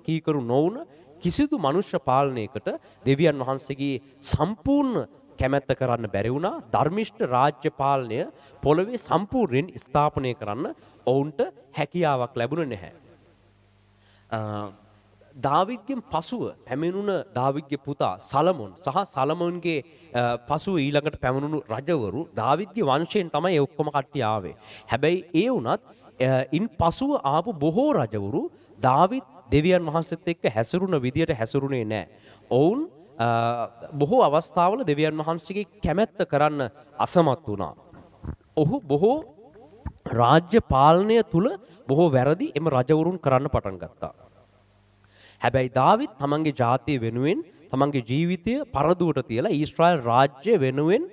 කීකරු නොවුන කිසිදු මනුෂ්‍ය පාලනයකට දෙවියන් වහන්සේගේ සම්පූර්ණ කැමැත්ත කරන්න බැරි වුණා. ධර්මිෂ්ඨ රාජ්‍ය පාලනය පොළවේ සම්පූර්ණයෙන් ස්ථාපනය කරන්න ඔවුන්ට හැකියාවක් ලැබුණේ නැහැ. දාවිද්ගෙන් පසුව පැමිණුණ දාවිද්ගේ පුතා සලමොන් සහ සලමොන්ගේ පසුව ඊළඟට පැමිණුණු රජවරු දාවිද්ගේ වංශයෙන් තමයි ඒ ඔක්කොම කට්ටිය ආවේ. හැබැයි ඒ වුණත් ඉන් පසුව ආපු බොහෝ රජවරු දාවිද් දෙවියන් වහන්සේත් එක්ක හැසිරුණ විදියට හැසිරුණේ නැහැ. ඔවුන් බොහෝ අවස්ථාවල දෙවියන් වහන්සේගේ කැමැත්ත කරන්න අසමත් වුණා. ඔහු බොහෝ රාජ්‍ය පාලනය තුල බොහෝ වැරදි එම රජවරුන් කරන්න පටන් ගත්තා. හැබැයි දාවිද් තමන්ගේ ජාතිය වෙනුවෙන් තමන්ගේ ජීවිතය පරදුවට තියලා ඊශ්‍රායල් රාජ්‍ය වෙනුවෙන්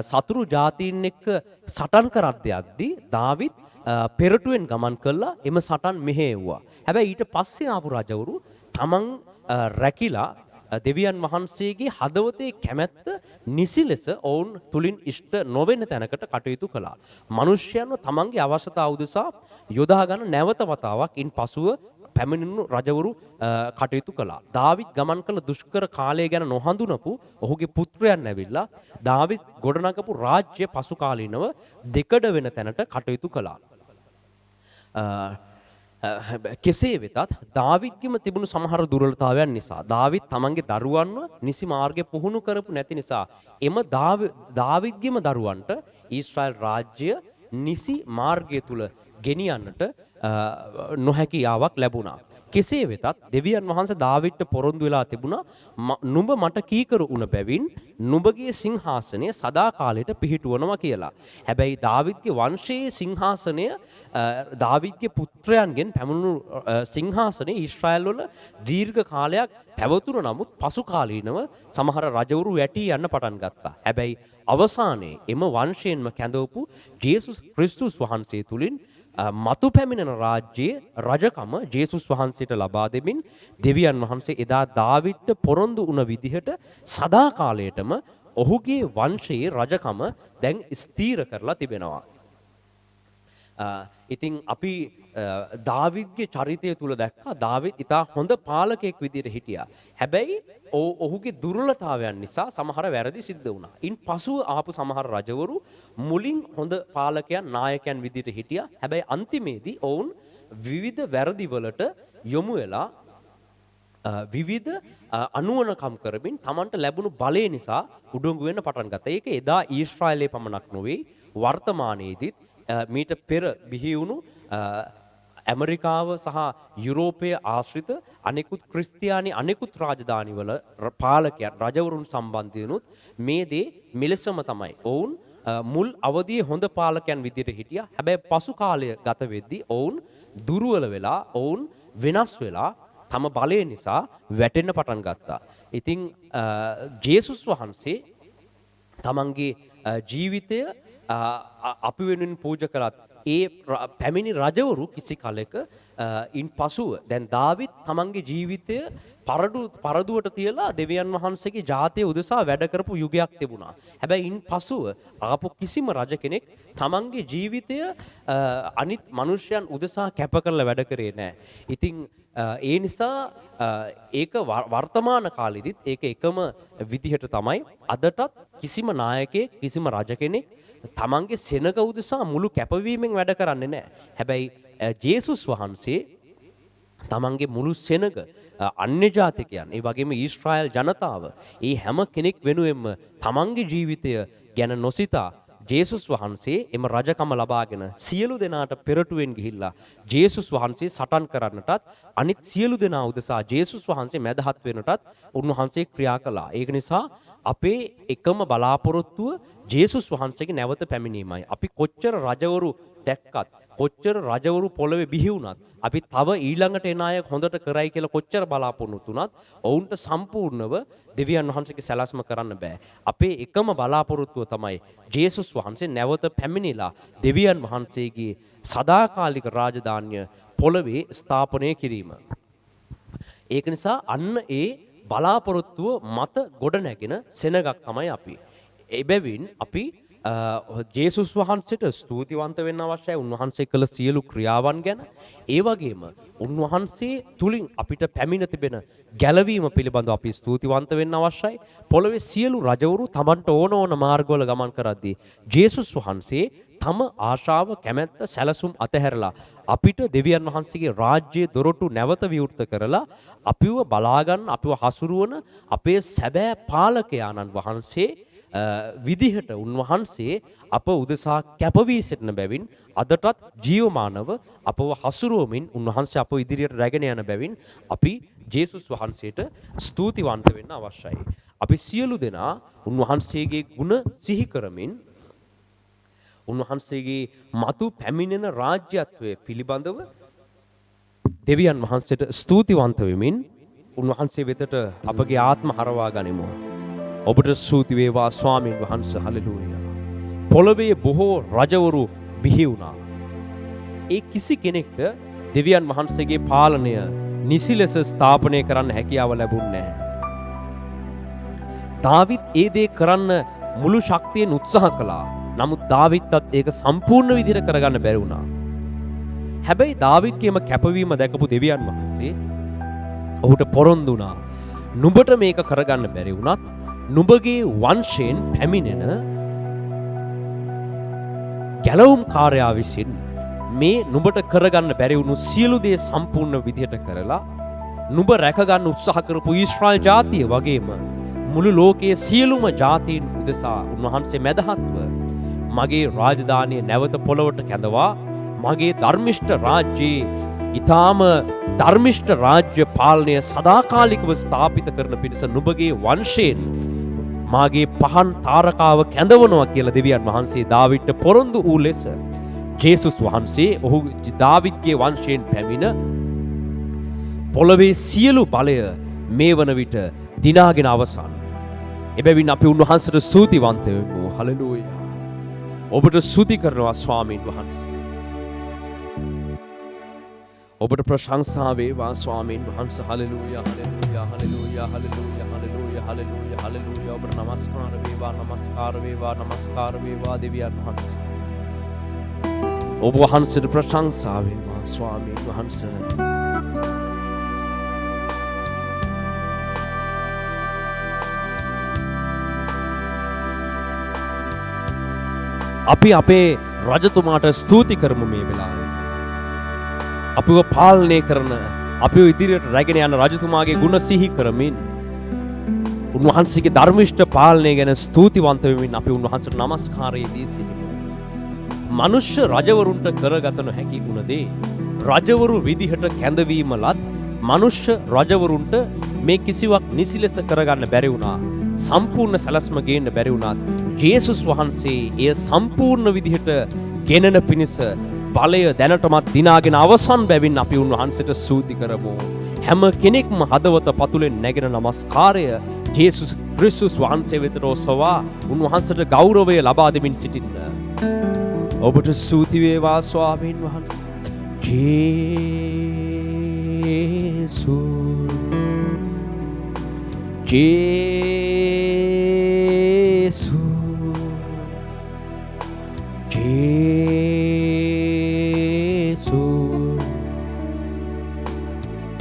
සතුරු ජාතීන් එක්ක සටන් කරද්දී දාවිද් පෙරටුවෙන් ගමන් කළා එම සටන් මෙහෙයුවා. හැබැයි ඊට පස්සේ ආපු රජවරු තමන් රැකිලා දෙවියන් වහන්සේගේ හදවතේ කැමැත්ත නිසි ලෙස ඔවුන් තුලින් ඉෂ්ට නොවෙන තැනකට කටයුතු කළා. මිනිස්යන්ව තමන්ගේ අවශ්‍යතාව උදෙසා යොදා ගන්න නැවත වතාවක් ඉන් පසුව පැමිණුණු රජවරු කටයුතු කළා. දාවිද් ගමන් කළ දුෂ්කර කාලය ගැන නොහඳුනපු ඔහුගේ පුත්‍රයන් ඇවිල්ලා දාවිද් ගොඩනගපු රාජ්‍ය පසු කාලීනව දෙකඩ වෙන තැනට කටයුතු කළා. කෙසේ වෙතත් දාවිද්ගෙම තිබුණු සමහර දුර්වලතාවයන් නිසා දාවිද් තමන්ගේ දරුවන්ව නිසි මාර්ගයේ පුහුණු කරපු නැති නිසා එම දාවිද්ගෙම දරුවන්ට ඊශ්‍රායල් රාජ්‍ය නිසි මාර්ගය තුල ගෙනියන්නට නොහැකියාවක් ලැබුණා. කෙසේ වෙතත් දෙවියන් වහන්සේ දාවිද්ට පොරොන්දු වෙලා තිබුණා නුඹ මට කීකරු වුණ බැවින් නුඹගේ සිංහාසනය සදාකාලයට පිහිටුවනවා කියලා. හැබැයි දාවිද්ගේ වංශයේ සිංහාසනය දාවිද්ගේ පුත්‍රයන්ගෙන් පැමුණු සිංහාසනය ඊශ්‍රායල් වල දීර්ඝ කාලයක් පැවතුන නමුත් පසු කාලීනව සමහර රජවරු වැටී යන්න පටන් ගත්තා. හැබැයි අවසානයේ එම වංශයෙන්ම කැඳවපු ජේසුස් ක්‍රිස්තුස් වහන්සේ තුලින් මතු පැමිණෙන රාජ්‍යයේ රජකම ජේසුස් වහන්සේට ලබා දෙමින් දෙවියන් වහන්සේ එදා දාවිද්ට පොරොන්දු වුණ විදිහට සදාකාලයටම ඔහුගේ වංශයේ රජකම දැන් ස්ථීර කරලා තිබෙනවා. ඉතින් අපි දාවිද්ගේ චරිතය තුල දැක්කා දාවිද් ඉතා හොඳ පාලකයෙක් විදිහට හිටියා. හැබැයි ඔහුගේ දුර්වලතාවයන් නිසා සමහර වැරදි සිද්ධ වුණා. ඉන් පසුව ආපු සමහර රජවරු මුලින් හොඳ පාලකයන් නායකයන් විදිහට හිටියා. හැබැයි අන්තිමේදී ඔවුන් විවිධ වැරදි වලට යොමු වෙලා විවිධ අනුවණකම් කරමින් Tamanට ලැබුණු බලය නිසා උඩඟු වෙන්න පටන් ගත්තා. ඒක එදා ඊශ්‍රායලයේ පමණක් නොවේ වර්තමානයේදීත් මීට පෙර බිහි වුණු ඇමරිකාව සහ යුරෝපයේ ආශ්‍රිත අනෙකුත් ක්‍රිස්තියානි අනෙකුත් රාජධානිවල පාලකයන් රජවරුන් සම්බන්ධයෙන්ුත් මේ දේ මෙලෙසම තමයි. ඔවුන් මුල් අවදියේ හොඳ පාලකයන් විදිහට හිටියා. හැබැයි පසු කාලය ගත වෙද්දී ඔවුන් දුර්වල වෙලා ඔවුන් වෙනස් වෙලා තම බලය නිසා වැටෙන්න පටන් ගත්තා. ඉතින් ජේසුස් වහන්සේ තමන්ගේ ජීවිතය අපි වෙනුවෙන් පූජා කළත් ඒ පැමිණි රජවරු කිසි කලෙක ඉන් පසුව දැන් දාවිද් තමන්ගේ ජීවිතය පරදුවට තියලා දෙවියන් වහන්සේගේ ජාතිය උදෙසා වැඩ කරපු යුගයක් තිබුණා. හැබැයි ඉන් පසුව ආපු කිසිම රජ කෙනෙක් තමන්ගේ ජීවිතය අනිත් මිනිසයන් උදෙසා කැප කරලා වැඩ කරේ නැහැ. ඉතින් ඒ නිසා ඒක වර්තමාන කාලෙදිත් ඒක එකම විදිහට තමයි අදටත් කිසිම නායකයෙක් කිසිම රජ කෙනෙක් තමන්ගේ සෙනග උදෙසා මුළු කැපවීමෙන් වැඩ කරන්නේ නැහැ. හැබැයි ජේසුස් වහන්සේ තමන්ගේ මුළු සෙනග අන්‍ය ජාතිකයන් ඒ වගේම ඊශ්‍රායල් ජනතාව ඒ හැම කෙනෙක් වෙනුවෙන්ම තමන්ගේ ජීවිතය ගැන නොසිතා ජේසුස් වහන්සේ එම රජකම ලබාගෙන සියලු දෙනාට පෙරටුවෙන් ගිහිල්ලා ජේසුස් වහන්සේ සටන් කරන්නටත් අනිත් සියලු දෙනා උදෙසා ජේසුස් වහන්සේ මැදහත් වෙනටත් උන්වහන්සේ ක්‍රියා කළා. ඒක නිසා අපේ එකම බලාපොරොත්තුව ජේසුස් වහන්සේගේ නැවත පැමිණීමයි. අපි කොච්චර රජවරු දැක්කත් කොච්චර රජවරු පොළවේ බිහි වුණත් අපි තව ඊළඟට එන අය හොඳට කරයි කියලා කොච්චර බලාපොරොත්තු වුණත් ඔවුන්ට සම්පූර්ණව දෙවියන් වහන්සේගේ සැලැස්ම කරන්න බෑ. අපේ එකම බලාපොරොත්තුව තමයි ජේසුස් වහන්සේ නැවත පැමිණිලා දෙවියන් වහන්සේගේ සදාකාලික රාජධානිය පොළවේ ස්ථාපනය කිරීම. ඒක නිසා අන්න ඒ බලාපොරොත්තුව මත ගොඩ නැගෙන සෙනගක් තමයි අපි. එබැවින් අපි ජේසුස් වහන්සේට ස්තුතිවන්ත වෙන්න අවශ්‍යයි. උන්වහන්සේ කළ සියලු ක්‍රියාවන් ගැන ඒ වගේම උන්වහන්සේ තුලින් අපිට පැමිණ තිබෙන ගැලවීම පිළිබඳව අපි ස්තුතිවන්ත වෙන්න අවශ්‍යයි. පොළවේ සියලු රජවරු තමන්ට ඕන මාර්ගවල ගමන් කරද්දී ජේසුස් වහන්සේ තම ආශාව කැමැත්ත සැලසුම් අතහැරලා අපිට දෙවියන් වහන්සේගේ රාජ්‍යයේ දොරටු නැවත විවෘත කරලා අපිව බලාගන්න අපිව හසුරුවන අපේ සැබෑ පාලකයාණන් වහන්සේ විදිහට උන්වහන්සේ අප උදෙසා කැපවී සිටින බැවින් අදටත් ජීවමානව අපව හසුරුවමින් උන්වහන්සේ අප ඉදිරියට රැගෙන යන බැවින් අපි ජේසුස් වහන්සේට ස්තුතිවන්ත වෙන්න අවශ්‍යයි. අපි සියලු දෙනා උන්වහන්සේගේ ගුණ සිහි කරමින් උන්වහන්සේගේ මතු පැමිණෙන රාජ්‍යත්වය පිළිබඳව දෙවියන් වහන්සේට ස්තුතිවන්ත වෙමින් උන්වහන්සේ වෙතට අපගේ ආත්ම හරවා ගනිමු. ඔබට ස්තුති වේවා ස්වාමීන් වහන්සේ. හලෙලූයා. පොළවේ බොහෝ රජවරු බිහි වුණා. ඒ කිසි කෙනෙක්ට දෙවියන් වහන්සේගේ පාලනය නිසි ලෙස ස්ථාපනය කරන්න හැකියාව ලැබුණේ නැහැ. දාවිද් ඒ දේ කරන්න මුළු ශක්තියෙන් උත්සාහ කළා. නමුත් දාවිද්ටත් ඒක සම්පූර්ණ විදිහට කරගන්න බැරි වුණා. හැබැයි දාවිද්ගේම කැපවීම දැකපු දෙවියන් වහන්සේ ඔහුට පොරොන්දු වුණා. නුඹට මේක කරගන්න බැරි වුණත් නුඹගේ වංශයෙන් පැමිණෙන ගැලවුම් කාර්යය විසින් මේ නුඹට කරගන්න බැරි වුණු සියලු දේ සම්පූර්ණ විදිහට කරලා නුඹ රැකගන්න උත්සාහ කරපු ඊශ්‍රායල් ජාතිය වගේම මුළු ලෝකයේ සියලුම ජාතීන් උදෙසා උන්වහන්සේ මැදහත්ව මගේ රාජධානිය නැවත පොළොවට කැඳවා මගේ ධර්මිෂ්ඨ රාජ්‍යයේ ඊටාම ධර්මිෂ්ඨ රාජ්‍ය පාලනය සදාකාලිකව ස්ථාපිත කරන පිණිස නුඹගේ වංශයෙන් මාගේ පහන් තාරකාව කැඳවනවා කියලා දෙවියන් වහන්සේ දාවිද්ට පොරොන්දු වූ ලෙස ජේසුස් වහන්සේ ඔහු දාවිද්ගේ වංශයෙන් පැමිණ පොළවේ සියලු බලය මේ වන විට දිනාගෙන අවසන්. එබැවින් අපි උන්වහන්සේට ස්තුතිවන්ත වෙමු. හලෙලූයා. ඔබට ස්තුති කරනවා ස්වාමීන් වහන්සේ. ඔබට ප්‍රශංසා වේවා ස්වාමීන් වහන්සේ. Hallelujah hallelujah hallelujah hallelujah hallelujah hallelujah hallelujah. ඔබට නමස්කාර වේවා නමස්කාර වේවා නමස්කාර වේවා දෙවියන් වහන්සේ. ඔබ වහන්සේට ප්‍රශංසා වේවා ස්වාමීන් වහන්සේ. අපි අපේ රජතුමාට ස්තුති කරමු මේ වෙලාවේ. අපිව පාලනය කරන, අපිව ඉදිරියට රැගෙන යන රජතුමාගේ ගුණ සිහි කරමින්, උන්වහන්සේගේ ධර්මිෂ්ඨ පාලනය ගැන ස්තුතිවන්ත වෙමින් අපි උන්වහන්සේට নমස්කාරය දී සිටිමු. මනුෂ්‍ය රජවරුන්ට කරගත නොහැකි වුණ දේ රජවරු විදිහට කැඳවීමලත් මනුෂ්‍ය රජවරුන්ට මේ කිසිවක් නිසි ලෙස කරගන්න බැරි වුණා. සම්පූර්ණ සැලැස්ම ගේන්න බැරි වුණත් ජේසුස් වහන්සේ එය සම්පූර්ණ විදිහට ගෙනන පිණිස බලය දැනටමත් දිනාගෙන අවසන් බැවින් අපි උන්වහන්සේට ස්තුති කරමු. හැම කෙනෙක්ම හදවත පතුලෙන් නැගෙන නමස්කාරය ජේසුස් ක්‍රිස්තුස් වහන්සේ වෙතට ඔසවා උන්වහන්සේට ගෞරවය ලබා දෙමින් සිටින්න. ඔබට ස්තුති වේවා ස්වාමීන් වහන්සේ.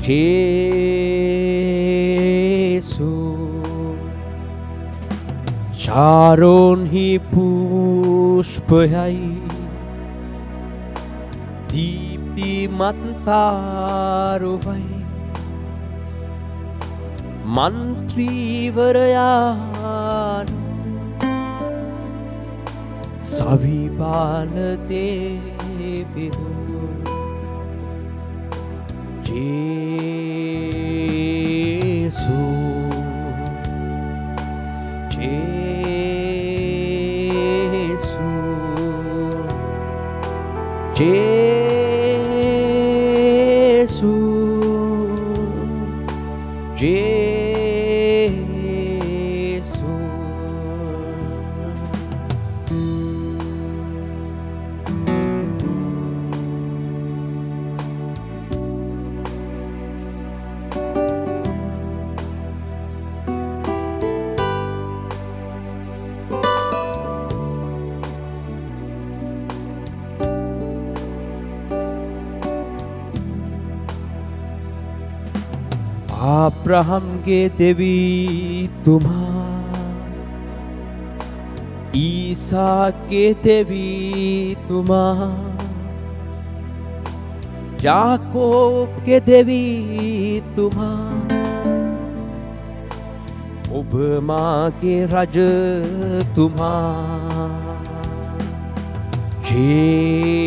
ජේසුස් ශාරෝන්හි පුෂ්පයයි දීප්තිමත්තාරුවයි මන්ත්‍රීවරයාන සවිබාලතේ පිදු ජේසු ජේසු ජේසු ජේසු අබ්‍රහම්ගේ දෙවිතුමා ඊසාක්ගේ දෙවිතුමා යාකෝබ්ගේ දෙවිතුමා ඔබ මාගේ රජතුමා ජේසු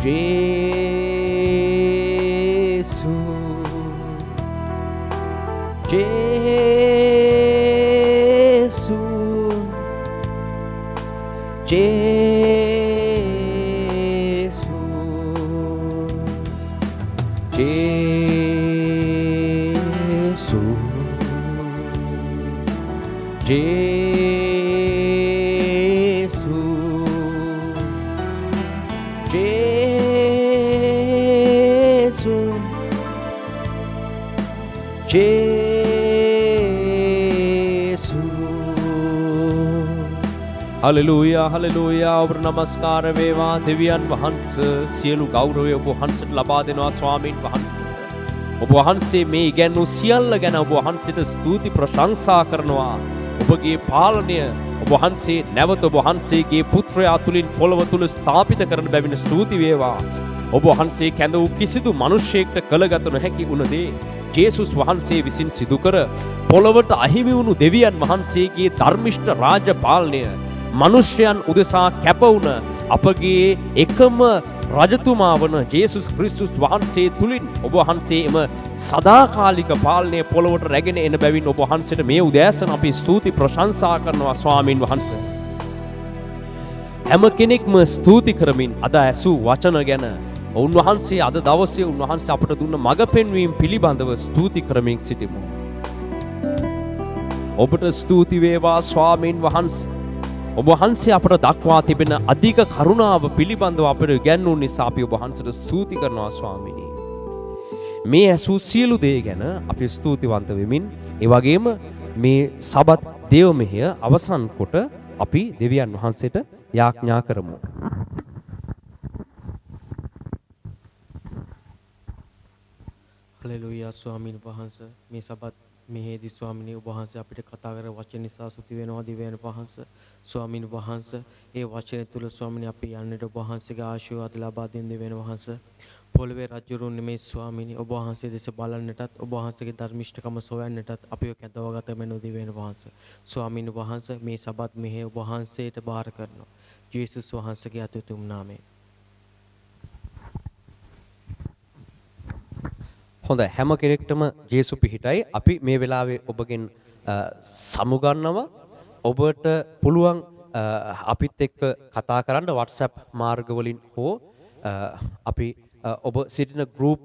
Jesu, Jesu, Jesu, Jesu, Jesu, Jesu. Hallelujah, hallelujah. ඔබ නමස්කාර වේවා දෙවියන් වහන්සේ. සියලු ගෞරවය ඔබ වහන්සේට ලබා දෙනවා ස්වාමීන් වහන්සේ. ඔබ වහන්සේ මේ ඉගැන්වූ සියල්ල ගැන ඔබ වහන්සේට ස්තුති ප්‍රශංසා කරනවා. ඔබගේ පාලනය ඔබ වහන්සේ නැවත ඔබ වහන්සේගේ පුත්‍රයා තුලින් පොළව තුල ස්ථාපිත කරන බැවින් ස්තුති වේවා. ඔබ වහන්සේ කැඳ වූ කිසිදු මිනිසෙක්ට කළගත නොහැකි වුණ දේ ජේසුස් වහන්සේ විසින් සිදු කර පොළවට අහිමි වුණු දෙවියන් වහන්සේගේ ධර්මිෂ්ඨ රාජ්‍ය පාලනය මිනිසයන් උදෙසා කැප වුණ අපගේ එකම රජතුමා වන ජේසුස් ක්‍රිස්තුස් වහන්සේ තුලින් ඔබ වහන්සේ එම සදාකාලික පාලනය පොළවට රැගෙන එන බැවින් ඔබ වහන්සේට මේ උදෑසන අපි ස්තුති ප්‍රශංසා කරනවා ස්වාමින් වහන්සේ. හැම කෙනෙක්ම ස්තුති කරමින් අද ඇසූ වචන ගැන උන්වහන්සේ අද දවසේ උන්වහන්සේ අපට දුන්න මඟ පෙන්වීම පිළිබඳව ස්තුති කරමින් සිටිමු. ඔබට ස්තුති වේවා ස්වාමීන් වහන්සේ. ඔබ වහන්සේ අපට දක්වා තිබෙන අධික කරුණාව පිළිබඳව අපට ඉගැන්වූ නිසා අපි ඔබ වහන්සේට ස්තුති කරනවා ස්වාමීනි. මේ ඇසූ සියලු දේ ගැන අපි ස්තුතිවන්ත වෙමින් ඒ වගේම මේ සබත් දේව මෙහෙය අවසන් කොට අපි දෙවියන් වහන්සේට යාඥා කරමු. හලෙලුයා ස්වාමීන් වහන්සේ මේ සබත් මෙහෙදි ස්වාමිනේ ඔබ වහන්සේ අපිට කතා කර වචන නිසා සුති වෙනවා දිවයන් වහන්සේ ස්වාමීන් වහන්සේ ඒ වචන තුල ස්වාමිනේ අපි යන්නට ඔබ වහන්සේගේ ආශිර්වාද ලබා දෙන්න දෙවියන් වහන්සේ පොළවේ රජුරුන් මේ ස්වාමිනේ ඔබ වහන්සේ දෙස බලන්නටත් ඔබ වහන්සේගේ ධර්මිෂ්ඨකම සොයන්නටත් අපිව කැඳවගත මෙනු දිවයන් වහන්සේ ස්වාමීන් වහන්සේ මේ සබත් මෙහෙ ඔබ වහන්සේට බාර කරනවා ජේසුස් වහන්සේගේ අතුතුම් නාමයෙන් හොඳයි හැම කෙනෙක්ටම ජේසු පිහිටයි අපි මේ වෙලාවේ ඔබගෙන් සමුගන්නවා ඔබට පුළුවන් අපිත් එක්ක කතා කරන්න WhatsApp මාර්ගවලින් හෝ අපි ඔබ සිටින group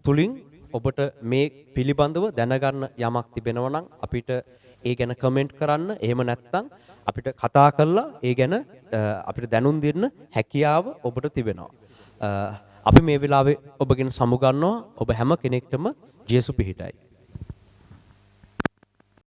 තුලින් ඔබට මේ පිළිබඳව දැනගන්න යමක් තිබෙනවා නම් අපිට ඒ ගැන කමෙන්ට් කරන්න එහෙම නැත්නම් අපිට කතා කරලා ඒ ගැන අපිට දැනුම් දෙන්න හැකියාව ඔබට තිබෙනවා අපි මේ වෙලාවේ ඔබගෙන් සමුගන්නවා ඔබ හැම කෙනෙක්ටම ජේසු පිහිටයි